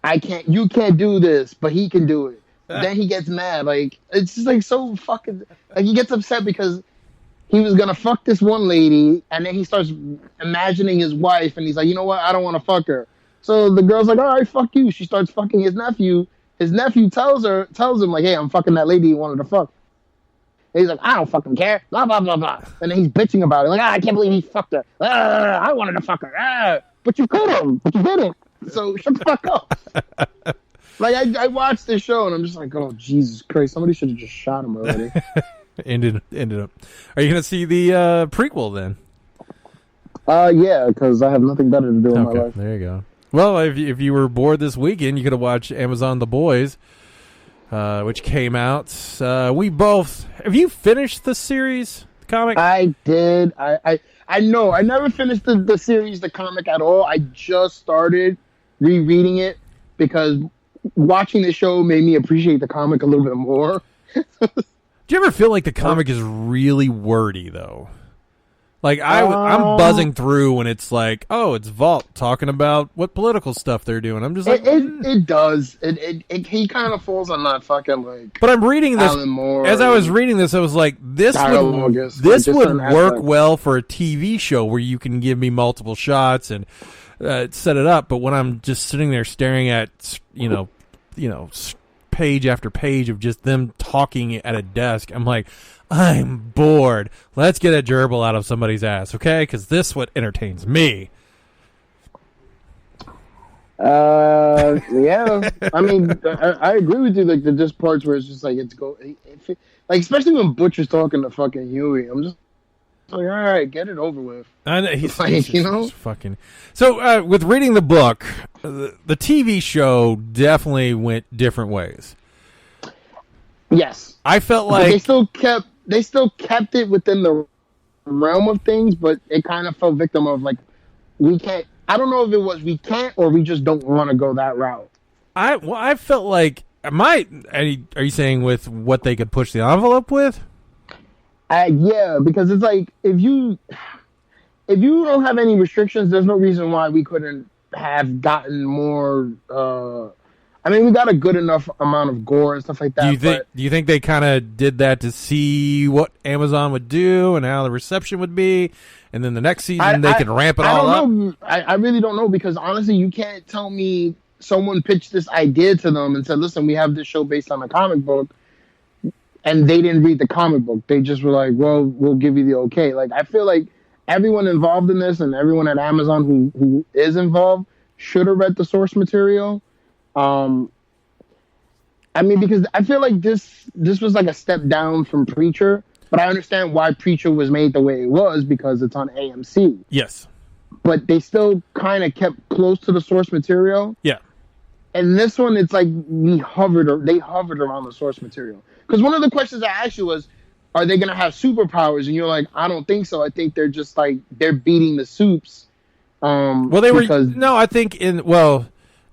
I can't. You can't do this, but he can do it. Then he gets mad. Like it's just like so fucking. Like he gets upset because he was gonna fuck this one lady, and then he starts imagining his wife, and he's like, you know what? I don't want to fuck her. So the girl's like, all right, fuck you. She starts fucking his nephew. His nephew tells him like, hey, I'm fucking that lady you wanted to fuck. And he's like, I don't fucking care. Blah blah blah blah. And then he's bitching about it. Like, I can't believe he fucked her. I wanted to fuck her. But you could have, but you didn't. So shut the fuck up. Like I watched this show and I'm just like, oh Jesus Christ! Somebody should have just shot him already. ended up. Are you gonna see the prequel then? Yeah, because I have nothing better to do in my life. There you go. Well, if you were bored this weekend, you could have watched Amazon The Boys, which came out. We both. Have you finished the series, the comic? I did. I know. I never finished the series, the comic at all. I just started rereading it because watching the show made me appreciate the comic a little bit more. Do you ever feel like the comic is really wordy, though? Like, I'm buzzing through when it's like, oh, it's Vault talking about what political stuff they're doing. I'm just like... It does. He kind of falls on that fucking, like... But I'm reading this... Alan Moore as I was reading this, I was like, this would work well for a TV show where you can give me multiple shots and set it up. But when I'm just sitting there staring at, page after page of just them talking at a desk, I'm like... I'm bored. Let's get a gerbil out of somebody's ass, okay? Because this is what entertains me. Yeah. I mean, I agree with you. Like, there's just parts where it's just like like, especially when Butcher's talking to fucking Huey. I'm just like, all right, get it over with. I know he's like, he's fucking. So, with reading the book, the TV show definitely went different ways. Yes, I felt but like they still kept it within the realm of things, but it kind of fell victim of like, we can't. I don't know if it was we can't or we just don't want to go that route. I felt like are you saying with what they could push the envelope with? Yeah, because it's like if you don't have any restrictions, there's no reason why we couldn't have gotten more. I mean, we got a good enough amount of gore and stuff like that. Do you think they kind of did that to see what Amazon would do and how the reception would be, and then the next season they can ramp it all up? I really don't know, because honestly, you can't tell me someone pitched this idea to them and said, "Listen, we have this show based on a comic book," and they didn't read the comic book. They just were like, "Well, we'll give you the okay." Like, I feel like everyone involved in this and everyone at Amazon who is involved should have read the source material. I mean, because I feel like this was like a step down from Preacher, but I understand why Preacher was made the way it was because it's on AMC. Yes. But they still kind of kept close to the source material. Yeah. And this one, it's like they hovered around the source material. Because one of the questions I asked you was, are they going to have superpowers? And you're like, I don't think so. I think they're just like, they're beating the soups. I think in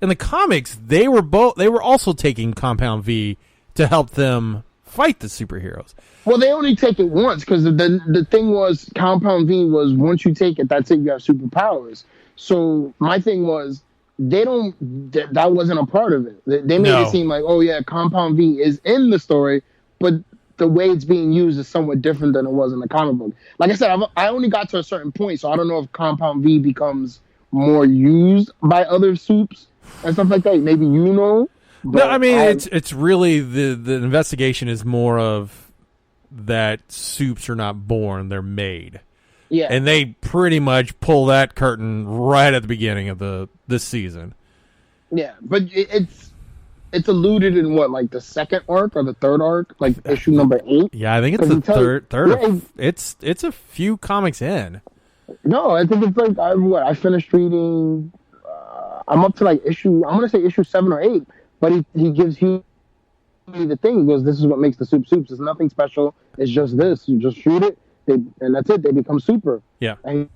the comics, they were also taking Compound V to help them fight the superheroes. Well, they only take it once because the thing was Compound V was once you take it, that's it. You have superpowers. So my thing was that wasn't a part of it. They made it seem like, oh yeah, Compound V is in the story, but the way it's being used is somewhat different than it was in the comic book. Like I said, I only got to a certain point, so I don't know if Compound V becomes more used by other soups and stuff like that. Maybe you know. No, I mean it's really the investigation is more of that soups are not born, they're made. Yeah. And they pretty much pull that curtain right at the beginning of this season. Yeah, but it's alluded in what, like the second arc or the third arc, like issue number 8. Yeah, I think it's the third. Yeah, it's a few comics in. No, I think it's like I finished reading. I'm up to like I'm gonna say issue 7 or 8. But he gives you the thing. He goes, "This is what makes the soups. It's nothing special. It's just this. You just shoot it, and that's it. They become super." Yeah. And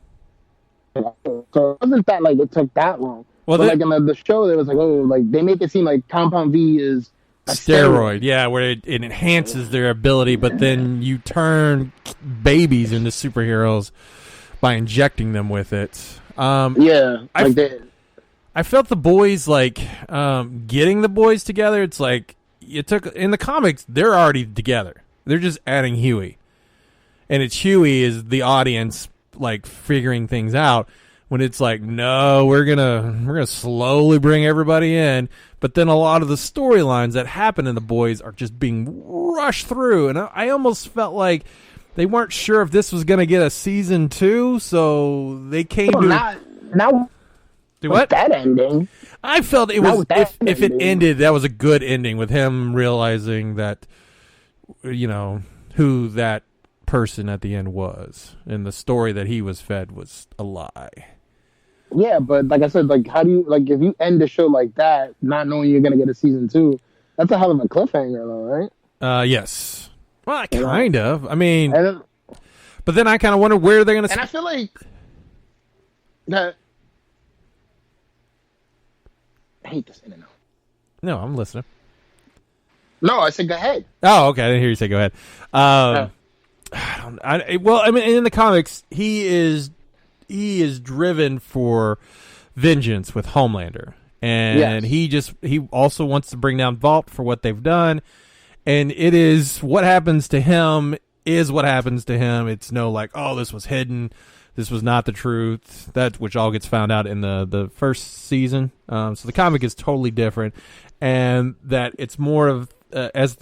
so it wasn't that like it took that long. Well, but like in the show, it was like, oh, like they make it seem like Compound V is steroid. Yeah, where it enhances their ability, but then you turn babies into superheroes by injecting them with it. I felt the boys getting the boys together. It's like in the comics they're already together. They're just adding Huey, and it's Huey is the audience figuring things out. When it's like, no, we're gonna slowly bring everybody in, but then a lot of the storylines that happen in the boys are just being rushed through, and I almost felt like they weren't sure if this was gonna get a season 2, so they came to now. Do what? That ending. I felt it was if it ended, that was a good ending with him realizing that, who that person at the end was, and the story that he was fed was a lie. Yeah, but like I said, how do you if you end the show like that, not knowing you're gonna get a season 2, that's a hell of a cliffhanger, though, right? Yes. Well, kind of. I mean, but then I kind of wonder where they're gonna. And I feel like that. I hate this in and out. No, I'm listening. No, I said go ahead. Oh, okay. I didn't hear you say go ahead. In the comics, he is driven for vengeance with Homelander, and he also wants to bring down Vault for what they've done, and it is what happens to him is what happens to him. It's this was hidden, this was not the truth, which all gets found out in the first season. So the comic is totally different, and that it's more of as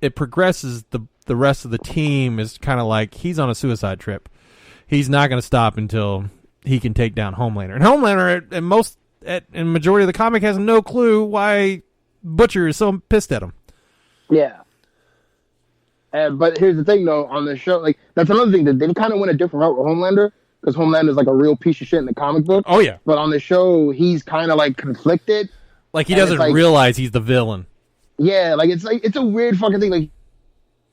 it progresses, the rest of the team is kind of like he's on a suicide trip. He's not going to stop until he can take down Homelander. And Homelander, in majority of the comic, has no clue why Butcher is so pissed at him. Yeah. But here's the thing, though, on the show, that's another thing, that they kind of went a different route with Homelander, because Homelander's a real piece of shit in the comic book. Oh, yeah. But on the show, he's kind of, conflicted. He doesn't realize he's the villain. Yeah, it's a weird fucking thing,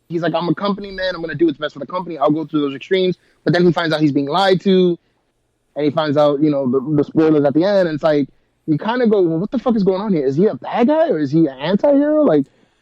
he's like, I'm a company man. I'm going to do what's best for the company. I'll go through those extremes. But then he finds out he's being lied to. And he finds out, the spoilers at the end. And it's you kind of go, well, what the fuck is going on here? Is he a bad guy or is he an anti-hero?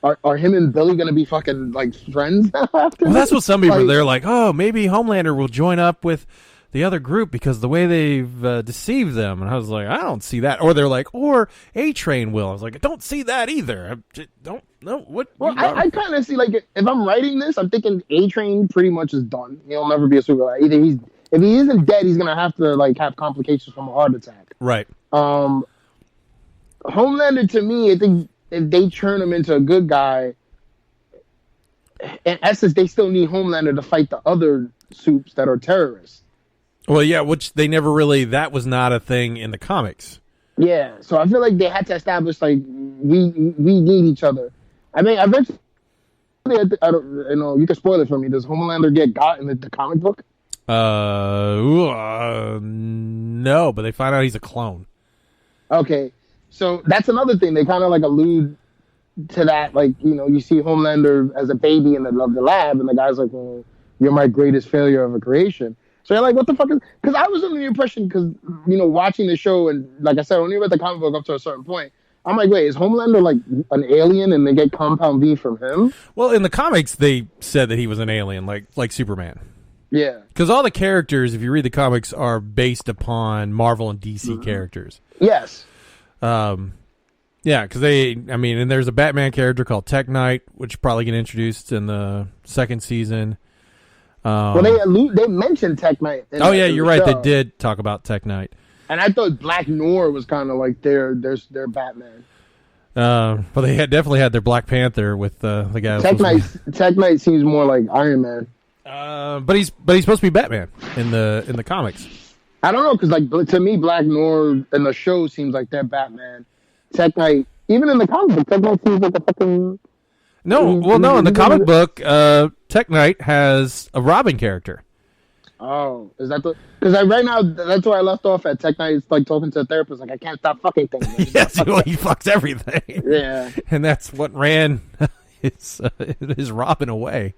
Are him and Billy going to be fucking, friends now after? Well, that's what some people, they're like, oh, maybe Homelander will join up with the other group because the way they've deceived them. And I was like, I don't see that. Or they're like, or A-Train will. I was like, I don't see that either. Don't know what. Well, I kind of see, if I'm writing this, I'm thinking A-Train pretty much is done. He'll never be a superhero. Either if he isn't dead, he's going to have to, have complications from a heart attack. Right. Homelander, to me, I think if they turn him into a good guy, in essence, they still need Homelander to fight the other supes that are terrorists. Well, yeah, which they never really, that was not a thing in the comics. Yeah, so I feel like they had to establish, we need each other. I mean, eventually, I don't, you can spoil it for me. Does Homelander get got in the comic book? No, but they find out he's a clone. Okay, so that's another thing. They kind of allude to that, you see Homelander as a baby in the lab, and the guy's like, well, you're my greatest failure of a creation. So you're like, what the fuck is... Because I was under the impression, because, watching the show, and like I said, I only read the comic book up to a certain point. I'm like, wait, is Homelander an alien and they get Compound V from him? Well, in the comics, they said that he was an alien, like Superman. Yeah. Because all the characters, if you read the comics, are based upon Marvel and DC characters. Yes. Yeah, because and there's a Batman character called Tech Knight, which probably get introduced in the second season. Well, they mentioned Tech Knight. Oh yeah, you're right. They did talk about Tech Knight. And I thought Black Noir was kind of their Batman. But they definitely had their Black Panther with the guy. Tech Knight seems more like Iron Man. But he's supposed to be Batman in the comics. I don't know, because to me, Black Noir in the show seems like they're Batman. Tech Knight, even in the comic book, Tech Knight seems like a fucking... No, in the comic book, Tech Knight has a Robin character. Oh, is that the... Because right now, that's where I left off at. Tech Knight is talking to a therapist, I can't stop fucking things. Yes, he fucks everything. Yeah. And that's what ran his Robin away.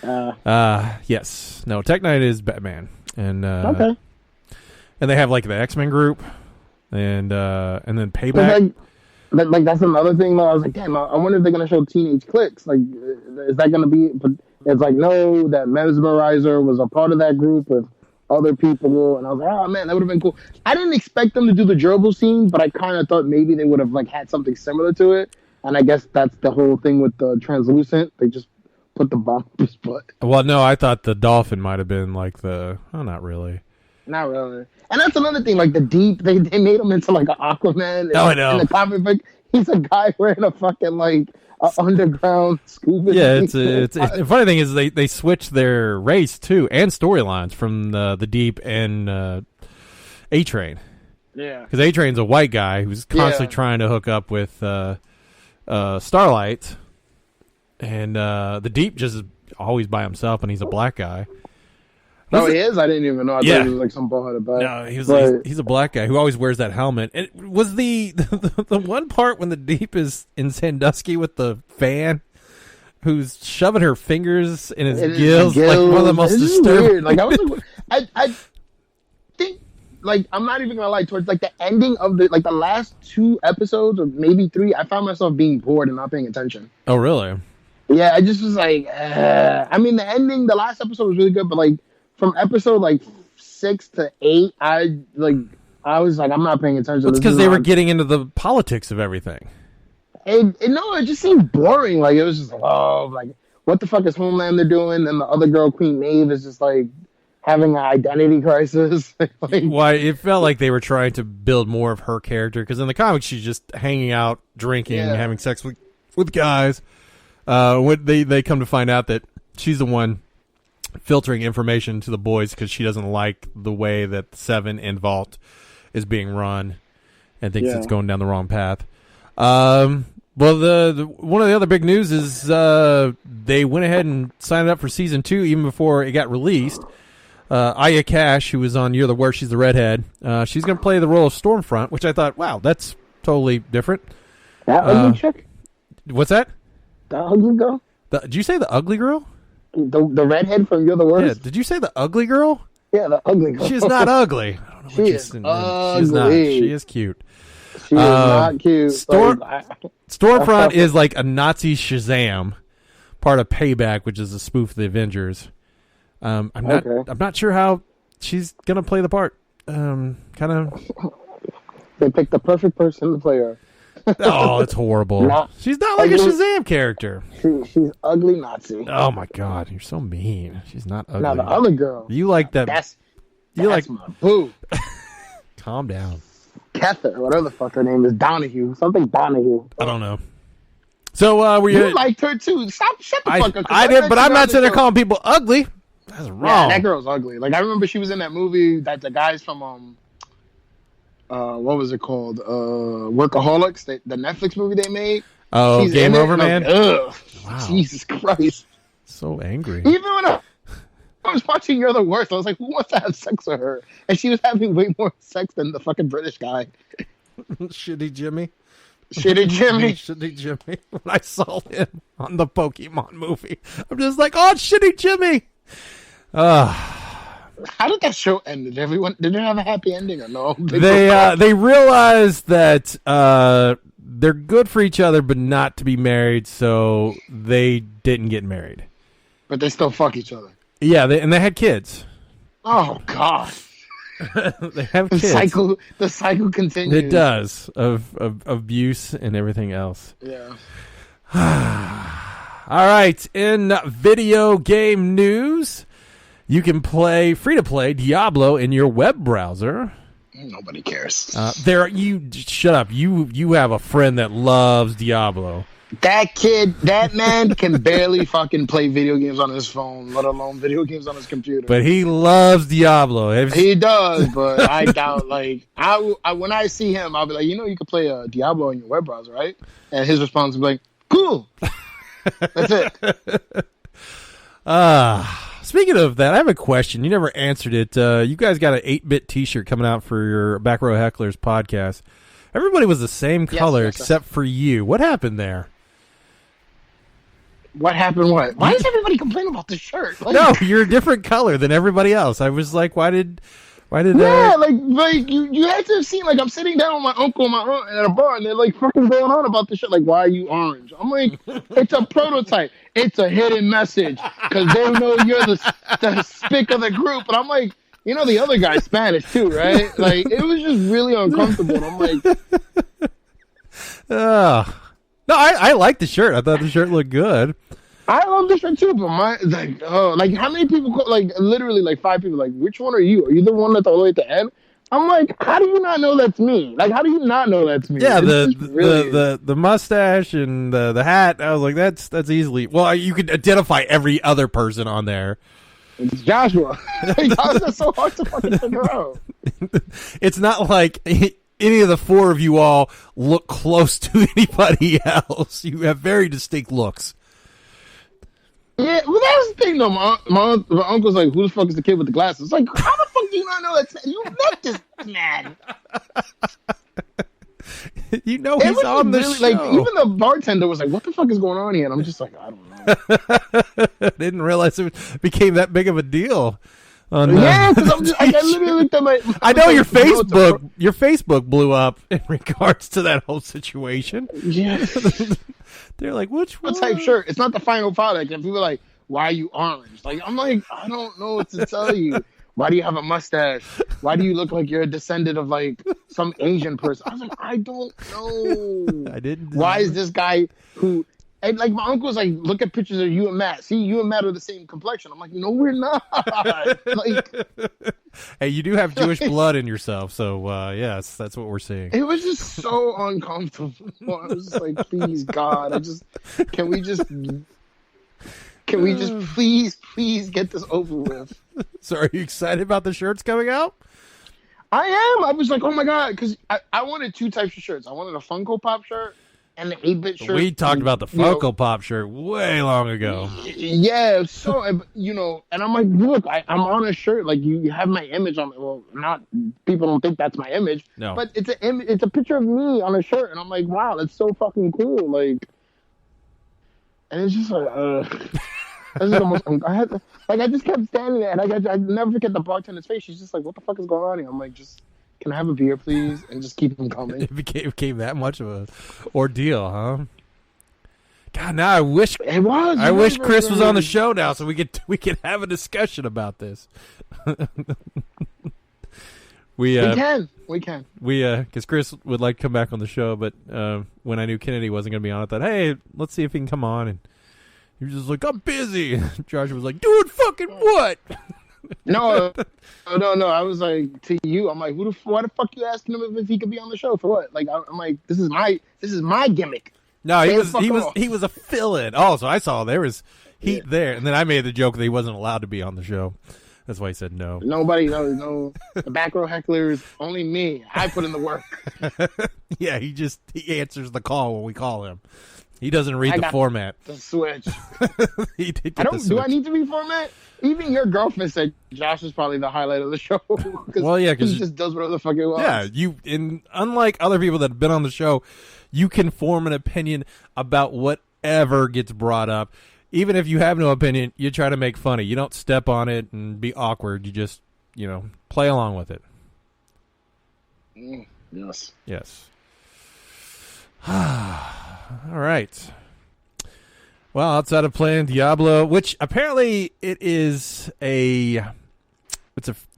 Yes. No, Tech Knight is Batman. And okay. And they have the X-Men group, and then Payback. Like that's another thing. Though I was like, damn, I wonder if they're gonna show teenage cliques. Like, is that gonna be? But it's like, no, that Mesmerizer was a part of that group with other people, and I was like, oh man, that would have been cool. I didn't expect them to do the gerbil scene, but I kind of thought maybe they would have like had something similar to it. And I guess that's the whole thing with the translucent. They just put the bomb up his butt. Well, no, I thought the dolphin might have been like not really. Not really. And that's another thing, like the Deep, they made him into like an Aquaman. Oh, I know. In the comic book, he's a guy wearing a fucking like a underground scuba. Yeah, it's the funny thing is they switched their race too and storylines from the Deep and A-Train. Yeah. Because A-Train's a white guy who's constantly trying to hook up with Starlight, and the Deep just is always by himself, and he's a black guy. Oh, he is? I didn't even know. I thought he was like some ballhead about it. No, he's a black guy who always wears that helmet. It was the one part when the Deep is in Sandusky with the fan, who's shoving her fingers in his gills, like one of the most disturbing. Weird. Like I was like, I think, like, I'm not even gonna lie, towards like the ending of the last 2 episodes or maybe 3, I found myself being bored and not paying attention. Oh, really? Yeah, I just was like, I mean, the ending, the last episode was really good, but like from episode like 6 to 8, I was like, I'm not paying attention. It's because they were getting into the politics of everything. It just seemed boring. Like it was just like what the fuck is Homelander doing? And the other girl, Queen Maeve, is just like having an identity crisis. Why it felt like they were trying to build more of her character, because in the comics she's just hanging out, drinking, having sex with guys. When they come to find out that she's the one filtering information to the boys because she doesn't like the way that Seven and Vault is being run and thinks it's going down the wrong path. Well, the one of the other big news is they went ahead and signed up for season 2 even before it got released. Aya Cash, who was on You're the Worst, she's the redhead. She's going to play the role of Stormfront, which I thought, wow, that's totally different. That ugly chick? What's that? The ugly girl? Did you say the ugly girl? The redhead from You're the Worst? Yeah. Did you say the ugly girl? Yeah, the ugly girl. She's not ugly. I don't know she is ugly. She's not. She is cute. She is not cute. Stormfront is like a Nazi Shazam, part of Payback, which is a spoof of the Avengers. I'm not sure how she's gonna play the part. Kind of. They picked the perfect person to play her. Oh, it's horrible. She's not like a Shazam character. She's ugly Nazi. Oh my god, you're so mean. She's not ugly. Now the other girl. You like that? That's my boo. Calm down. Kether, whatever the fuck her name is, Donahue. Something Donahue. I don't know. So were you liked her too? Shut the fuck up. I did, but I'm not sitting there calling people ugly. That's wrong. Yeah, that girl's ugly. Like I remember she was in that movie that the guys from what was it called? Workaholics, the Netflix movie they made. Oh, She's Game Over, man. Ugh. Wow. Jesus Christ. So angry. Even when I was watching You're the Worst, I was like, who wants to have sex with her? And she was having way more sex than the fucking British guy. Shitty Jimmy. Shitty Jimmy. Shitty Jimmy. When I saw him on the Pokemon movie, I'm just like, oh, Shitty Jimmy. How did that show end? Did it have a happy ending or no? They realized that they're good for each other, but not to be married, so they didn't get married. But they still fuck each other. Yeah, they had kids. Oh God. They have kids. The cycle continues. It does of abuse and everything else. Yeah. All right, in video game news, you can play free-to-play Diablo in your web browser. Nobody cares. Shut up. You have a friend that loves Diablo. That man can barely fucking play video games on his phone, let alone video games on his computer. But he loves Diablo. He does, but I doubt. Like, when I see him, I'll be like, you can play Diablo in your web browser, right? And his response will be like, cool. That's it. Speaking of that, I have a question. You never answered it. You guys got an 8-bit T-shirt coming out for your Back Row Hecklers podcast. Everybody was the same color except for you. What happened there? What happened? What? Why does everybody complain about the shirt? No, you're a different color than everybody else. I was like, why did Why did Yeah, like you had to have seen, like, I'm sitting down with my uncle and my aunt at a bar, and they're like fucking going on about this shit. Like, why are you orange? I'm like, it's a prototype. It's a hidden message because they know you're the spick of the group. And I'm like, you know, the other guy's Spanish too, right? Like, it was just really uncomfortable. And I'm like, no, I like the shirt. I thought the shirt looked good. I love this shirt too, but like how many people like literally like 5 people, like, which one are you? Are you the one that's all the way at the end? I'm like, how do you not know that's me? Like, how do you not know that's me? Yeah, It's the mustache and the hat. I was like, that's easily. Well, you could identify every other person on there. It's Joshua. Like, how is that so hard to fucking figure out? It's not like any of the 4 of you all look close to anybody else. You have very distinct looks. Yeah, well, that was the thing though. My uncle's like, who the fuck is the kid with the glasses? Like, how the fuck do you not know that? You met this man. You know he's on the show. Like, even the bartender was like, what the fuck is going on here? And I'm just like, I don't know. Didn't realize it became that big of a deal. Yeah, because I'm just, I literally looked at my. I know your Facebook blew up in regards to that whole situation. Yeah. They're like, which one? Type shirt. It's not the final product. And people are like, why are you orange? Like, I'm like, I don't know what to tell you. Why do you have a mustache? Why do you look like you're a descendant of like some Asian person? I was like, I don't know. I didn't. Why is this guy who? And like my uncle's like, look at pictures of you and Matt. See, you and Matt are the same complexion. I'm like, no, we're not. Like, hey, you do have Jewish blood in yourself, so yes, that's what we're seeing. it was just so uncomfortable. I was just like, please, God, can we just please get this over with? So, are you excited about the shirts coming out? I am. I was like, oh my God, because I wanted 2 types of shirts. I wanted a Funko Pop shirt and the 8-bit shirt. We talked about the Funko Pop shirt way long ago. Yeah, so, you know, and I'm like, look, I'm on a shirt. Like, you have my image on it. Well, not, people don't think that's my image. No. But it's a picture of me on a shirt. And I'm like, wow, that's so fucking cool. Like, and it's just like, this is almost, I just kept standing there. And I never forget the bartender's face. She's just like, what the fuck is going on here? I'm like, can I have a beer, please? And just keep them coming. It became that much of a ordeal, huh? God, now I wish Chris was on the show now, so we could have a discussion about this. We can. Because Chris would like to come back on the show, but when I knew Kennedy wasn't going to be on, I thought, hey, let's see if he can come on. And he was just like, I'm busy. Josh was like, doing fucking what? No. I was like, to you, I'm like, why the fuck you asking him if he could be on the show for what? Like, I'm like, this is my gimmick. No, he was a fill-in. Oh, so I saw there was heat there, and then I made the joke that he wasn't allowed to be on the show. That's why he said no. Nobody knows. No, the back row hecklers, only me. I put in the work. Yeah, he answers the call when we call him. He doesn't read the format. The switch. He did get the switch. Do I need to reformat? Even your girlfriend said Josh is probably the highlight of the show. Well, yeah, because he just does whatever the fuck he wants. Yeah, unlike other people that have been on the show, you can form an opinion about whatever gets brought up. Even if you have no opinion, you try to make funny. You don't step on it and be awkward. You just, play along with it. Yes. Yes. All right. Well, outside of playing Diablo, which apparently the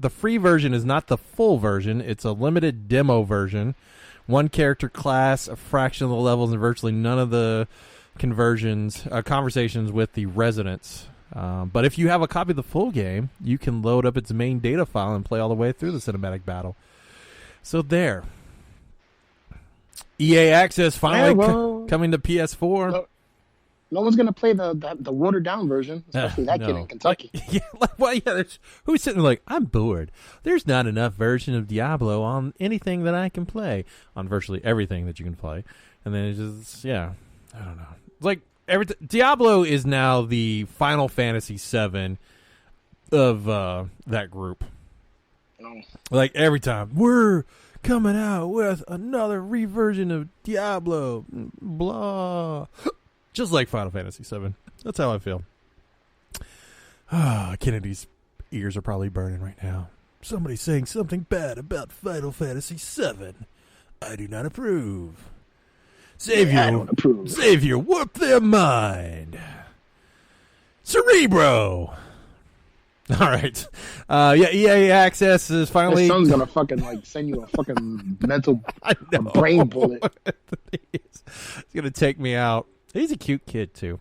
free version is not the full version. It's a limited demo version. 1 character class, a fraction of the levels, and virtually none of the conversations with the residents. But if you have a copy of the full game, you can load up its main data file and play all the way through the cinematic battle. So there. EA Access finally coming to PS4. No one's gonna play the watered down version, especially that kid in Kentucky. Who's sitting there like, I'm bored. There's not enough version of Diablo on anything that I can play, on virtually everything that you can play. And then it's just, I don't know. It's like Diablo is now the Final Fantasy VII of that group. Like every time we're coming out with another reversion of Diablo, blah. Just like Final Fantasy VII. That's how I feel. Kennedy's ears are probably burning right now. somebody saying something bad about Final Fantasy VII. I do not approve. Xavier, I don't approve. Xavier, warp their mind. Cerebro. All right. EA Access is finally... His son's gonna fucking, like, send you a fucking mental I know. a brain bullet. It's going to take me out. He's a cute kid, too.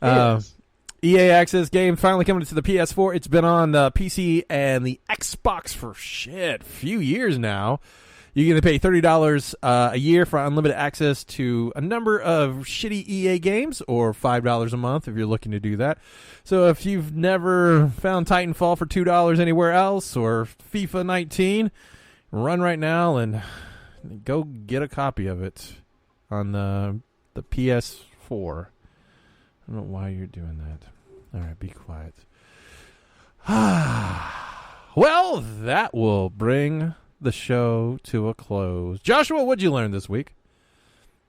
Yes. EA Access game finally coming to the PS4. It's been on the PC and the Xbox for a few years now. You're going to pay $30 a year for unlimited access to a number of shitty EA games, or $5 a month if you're looking to do that. So if you've never found Titanfall for $2 anywhere else, or FIFA 19, run right now and go get a copy of it on the PS4. I don't know why you're doing that. All right, be quiet. Well, that will bring the show to a close. Joshua, what'd you learn this week?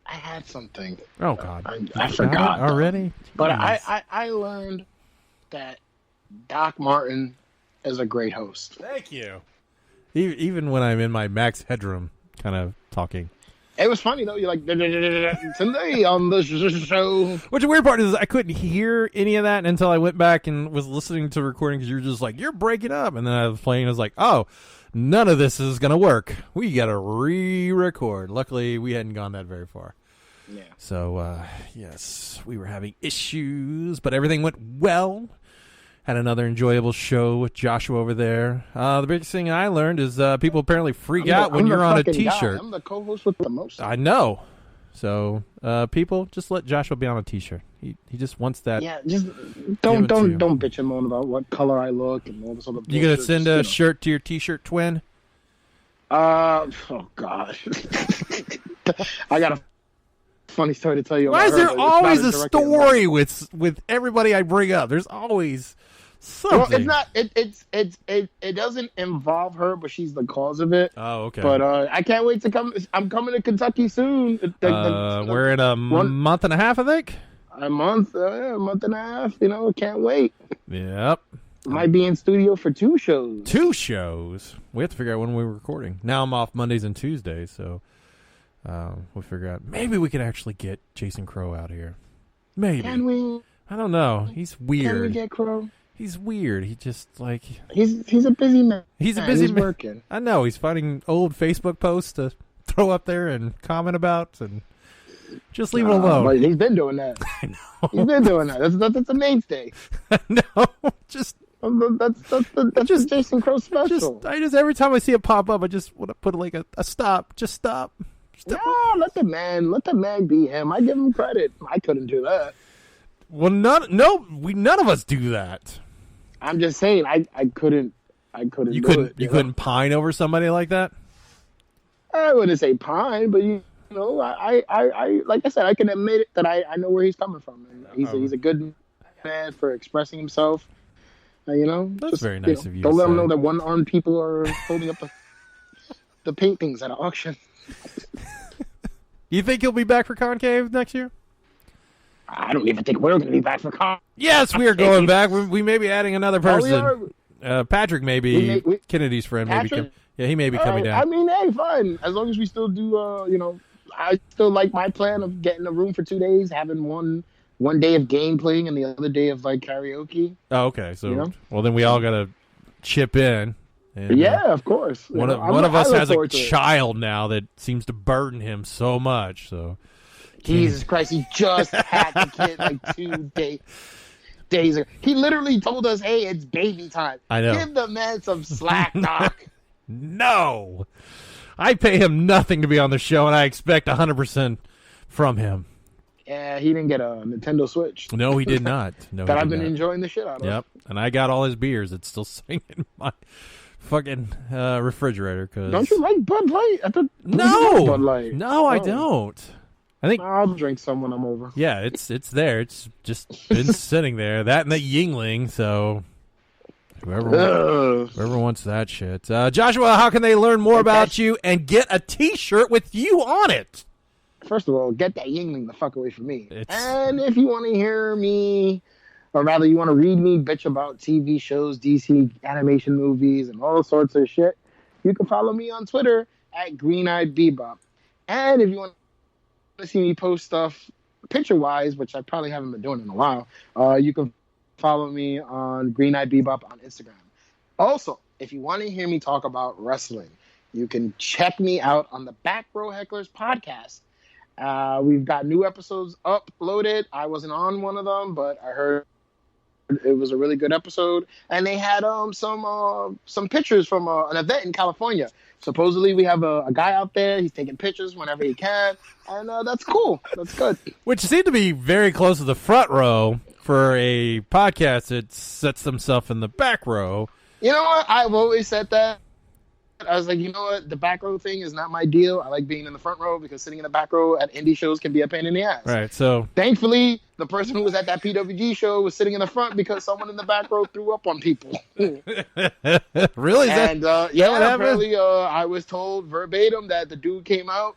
I had something. Oh, God. I forgot already. But Jeez. I learned that Doc Martin is a great host. Thank you. Even when I'm in my Max Headroom kind of talking. It was funny, though. You're like, today on the show. Which the weird part is I couldn't hear any of that until I went back and was listening to the recording, because you were just like, you're breaking up. And then I was playing, I was like, oh, none of this is going to work. We got to re-record. Luckily, we hadn't gone that very far. Yeah. So, yes, we were having issues, but everything went well. Had another enjoyable show with Joshua over there. The biggest thing I learned is people apparently freak out when you're on a T-shirt. I'm the co-host with the most. I know. So, people, just let Joshua be on a T-shirt. He just wants that. Yeah, just don't bitch and moan about what color I look and all this other bullshit. You gonna send a shirt to your T-shirt twin? Oh gosh. I got a funny story to tell you. Why is there always a story about with everybody I bring up? There's always something. Well, it's not. It doesn't involve her, but she's the cause of it. Oh, okay. But I can't wait to come. I'm coming to Kentucky soon. We're in a month and a half, I think. A month and a half. I can't wait. Yep. Might be in studio for 2 shows. 2 shows. We have to figure out when we're recording. Now I'm off Mondays and Tuesdays, so we'll figure out. Maybe we could actually get Jason Crow out here. Maybe. Can we? I don't know. He's weird. Can we get Crow? He's weird. He just like he's a busy man. He's a busy man. Working. I know. He's finding old Facebook posts to throw up there and comment about, and just leave it alone. But he's been doing that. I know. He's been doing that. That's a mainstay. No, just that's just Jason Crow special. I just every time I see it pop up, I just want to put like a stop. Just stop. No, let the man be him. I give him credit. I couldn't do that. Well, none of us do that. I'm just saying, I couldn't. You do couldn't pine over somebody like that. I wouldn't say pine, but I like I said, I can admit that I know where he's coming from, and he's a good man for expressing himself. That's very nice of you. Don't let him know that one-armed people are holding up the paintings at an auction. You think he'll be back for Concave next year? I don't even think we're going to be back for Concave. Yes, we are going back. We may be adding another person. We are. Patrick may be Kennedy's friend. Patrick? Maybe he may be coming down. I mean, hey, fine. As long as we still do, I still like my plan of getting a room for 2 days, having one day of game playing and the other day of like karaoke. Oh, okay. So, well, then we all got to chip in. And, yeah, of course. One of us has a child now that seems to burden him so much. So, Jesus Christ, he just had the kid like 2 days ago. He literally told us, "Hey, it's baby time." I know. Give the man some slack, Doc. No, I pay him nothing to be on the show, and I expect 100% from him. Yeah, he didn't get a Nintendo Switch. No, he did not. No, but I've been enjoying the shit out of. Yep, and I got all his beers. It's still sitting in my fucking refrigerator. Cause don't you like Bud Light? No, Bud Light. No, I don't. I think I'll drink some when I'm over. Yeah, it's there. It's just been sitting there. That and the Yingling. So whoever wants that shit. Joshua, how can they learn more about you and get a T-shirt with you on it? First of all, get that Yingling the fuck away from me. And if you want to hear me or rather you want to read me bitch about TV shows, DC animation movies, and all sorts of shit, you can follow me on Twitter at Green Eyed Bebop. And if you want to see me post stuff picture-wise, which I probably haven't been doing in a while, you can follow me on Green Eyed Bebop on Instagram. Also, if you want to hear me talk about wrestling, you can check me out on the Back Row Hecklers podcast. We've got new episodes uploaded. I wasn't on one of them, but I heard it was a really good episode. And they had some pictures from an event in California. Supposedly, we have a guy out there. He's taking pictures whenever he can. And that's cool. That's good. Which seemed to be very close to the front row for a podcast that sets themselves in the back row. You know what? I've always said that. I was like, you know what? The back row thing is not my deal. I like being in the front row because sitting in the back row at indie shows can be a pain in the ass. Right. So thankfully, the person who was at that PWG show was sitting in the front because someone in the back row threw up on people. Really? And apparently, I was told verbatim that the dude came out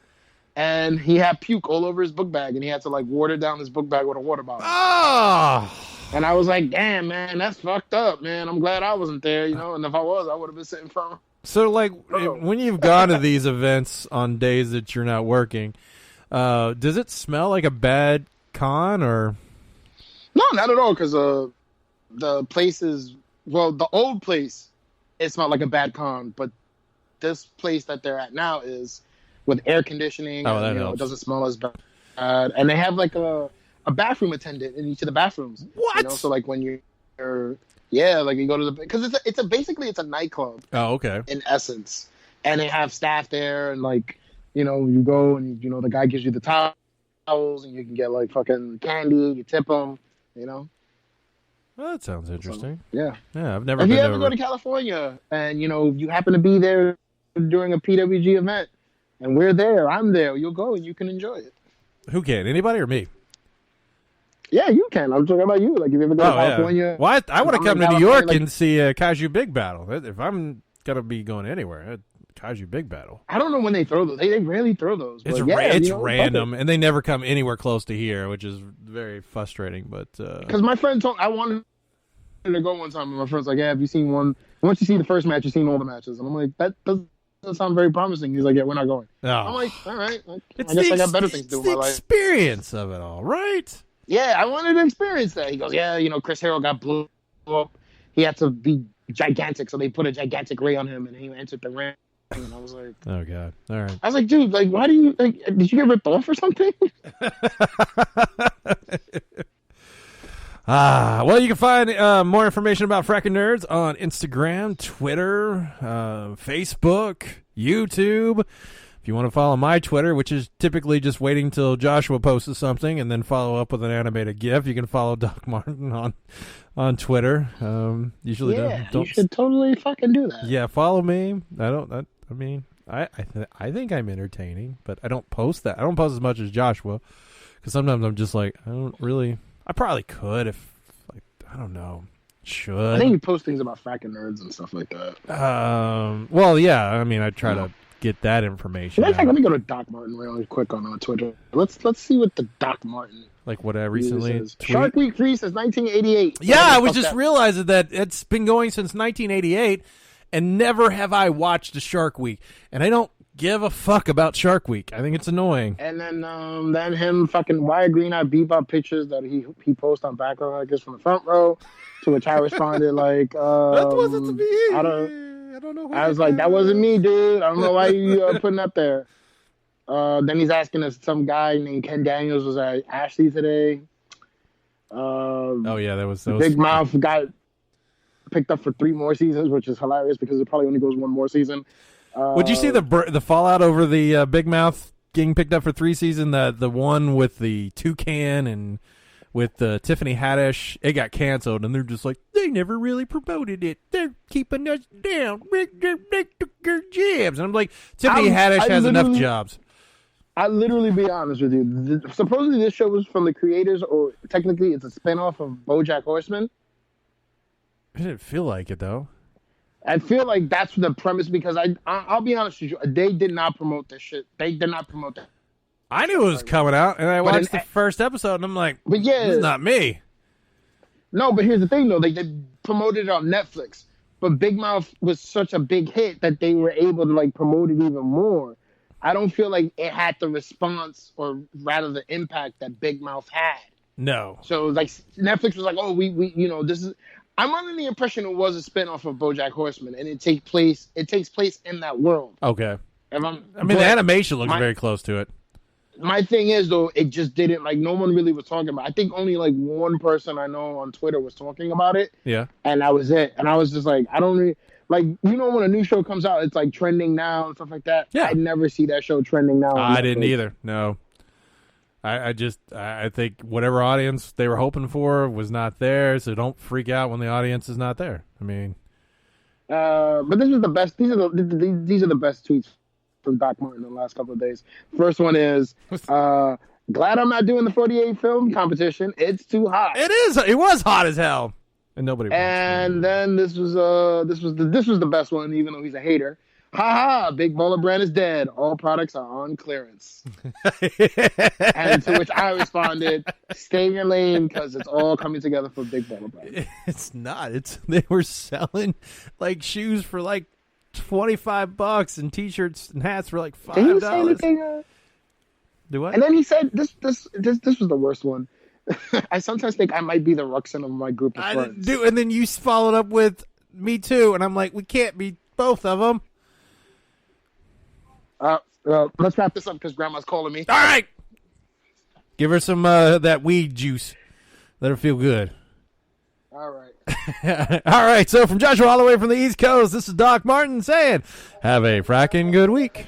and he had puke all over his book bag, and he had to like water down his book bag with a water bottle. Oh. And I was like, damn, man, that's fucked up, man. I'm glad I wasn't there, you know. And if I was, I would have been sitting front. So, like, when you've gone to these events on days that you're not working, does it smell like a bad con, or? No, not at all, because the place is, well, the old place, it smelled like a bad con, but this place that they're at now is with air conditioning. Oh, and, that helps. It doesn't smell as bad. And they have, like, a bathroom attendant in each of the bathrooms. What? You know, so, like, when you're yeah, like you go to the, because basically it's a nightclub. Oh, okay. In essence, and they have staff there, and like, you know, you go and you know the guy gives you the towels, and you can get like fucking candy. You tip them, you know. Well, that sounds interesting. So, yeah, yeah. I've never. If been you ever go to California, and you know you happen to be there during a PWG event, and we're there, I'm there, you'll go and you can enjoy it. Who can? Anybody or me? Yeah, you can. I'm talking about you. Like, if you ever go to California. Yeah. Well, I want to come to New York and see Kaiju Big Battle. If I'm going to be going anywhere, Kaiju Big Battle. I don't know when they throw those. They rarely throw those. It's random, and they never come anywhere close to here, which is very frustrating. But because my friend told I wanted to go one time, and my friend's like, "Yeah, have you seen one? Once you see the first match, you've seen all the matches." And I'm like, "That doesn't sound very promising." He's like, "Yeah, we're not going." Oh. I'm like, "All right, I guess I got better things to do in my life." It's the experience of it all, right? Yeah, I wanted to experience that. He goes, yeah, you know, Chris Harrell got blown up. He had to be gigantic, so they put a gigantic ray on him, and he entered the ring. And I was like, oh, God. All right. I was like, dude, like, why do you, like, did you get ripped off or something? Well, you can find more information about Frackin' Nerds on Instagram, Twitter, Facebook, YouTube. If you want to follow my Twitter, which is typically just waiting till Joshua posts something and then follow up with an animated GIF, you can follow Doc Martin on Twitter. Usually, don't you should totally fucking do that. Yeah, follow me. I think I'm entertaining, but I don't post that. I don't post as much as Joshua because sometimes I'm just like, I probably could if, like, I don't know. Should. I think you post things about Frackin' Nerds and stuff like that. Well, yeah. I mean, I try to get that information. Matter of fact, let me go to Doc Martin really quick on Twitter. Let's see what the Doc Martin what I recently Shark Week free since 1988. Yeah, I was just realizing that it's been going since 1988, and never have I watched a Shark Week, and I don't give a fuck about Shark Week. I think it's annoying. And then him fucking why Green Eyed Bebop pictures that he posts on back row, I guess, from the front row, to which I responded like, that wasn't me. I don't know. I was like, that wasn't me, dude. I don't know why you putting up there. Then he's asking us, some guy named Ken Daniels was at Ashley today. Oh yeah, that was Big Mouth got picked up for 3 more seasons, which is hilarious because it probably only goes 1 more season. Would you see the fallout over the Big Mouth getting picked up for 3 seasons? The one with the toucan and with Tiffany Haddish, it got canceled, and they're just like, they never really promoted it. They're keeping us down. They took their jabs. And I'm like, Tiffany Haddish has enough jobs. I'll literally be honest with you. Supposedly this show was from the creators, or technically it's a spinoff of BoJack Horseman. I didn't feel like it, though. I feel like that's the premise, because I'll be honest with you, they did not promote this shit. They did not promote that. I knew it was coming out, and I watched the first episode, and I'm like, but yeah, this is not me. No, but here's the thing though, like they promoted it on Netflix, but Big Mouth was such a big hit that they were able to like promote it even more. I don't feel like it had the response or rather the impact that Big Mouth had. No. So like Netflix was like, oh, we this is. I'm under the impression it was a spinoff of BoJack Horseman, and it takes place in that world. Okay. I mean, the animation looks very close to it. My thing is though, it just didn't like. No one really was talking about it. I think only like one person I know on Twitter was talking about it. Yeah. And that was it. And I was just like, I don't really like. You know, when a new show comes out, it's like trending now and stuff like that. Yeah. I never see that show trending now. I didn't either. No. I think whatever audience they were hoping for was not there, so don't freak out when the audience is not there. I mean, but this was the best. These are the best tweets from Doc Martin in the last couple of days. First one is, glad I'm not doing the 48 film competition. It's too hot. it is. It was hot as hell, and nobody. And then this was the best one, even though he's a hater. Ha ha! Big Baller Brand is dead. All products are on clearance. And to which I responded, "Stay in your lane because it's all coming together for Big Baller Brand." It's not. They were selling like shoes for like $25 and T-shirts and hats for like $5. Did he say anything? Do what? And then he said, "This was the worst one." I sometimes think I might be the Ruxin of my group of friends. And then you followed up with "me too," and I'm like, we can't be both of them. Let's wrap this up because Grandma's calling me. All right. Give her some that weed juice. Let her feel good. All right. All right. So from Joshua all the way from the East Coast, this is Doc Martin saying, have a fracking good week.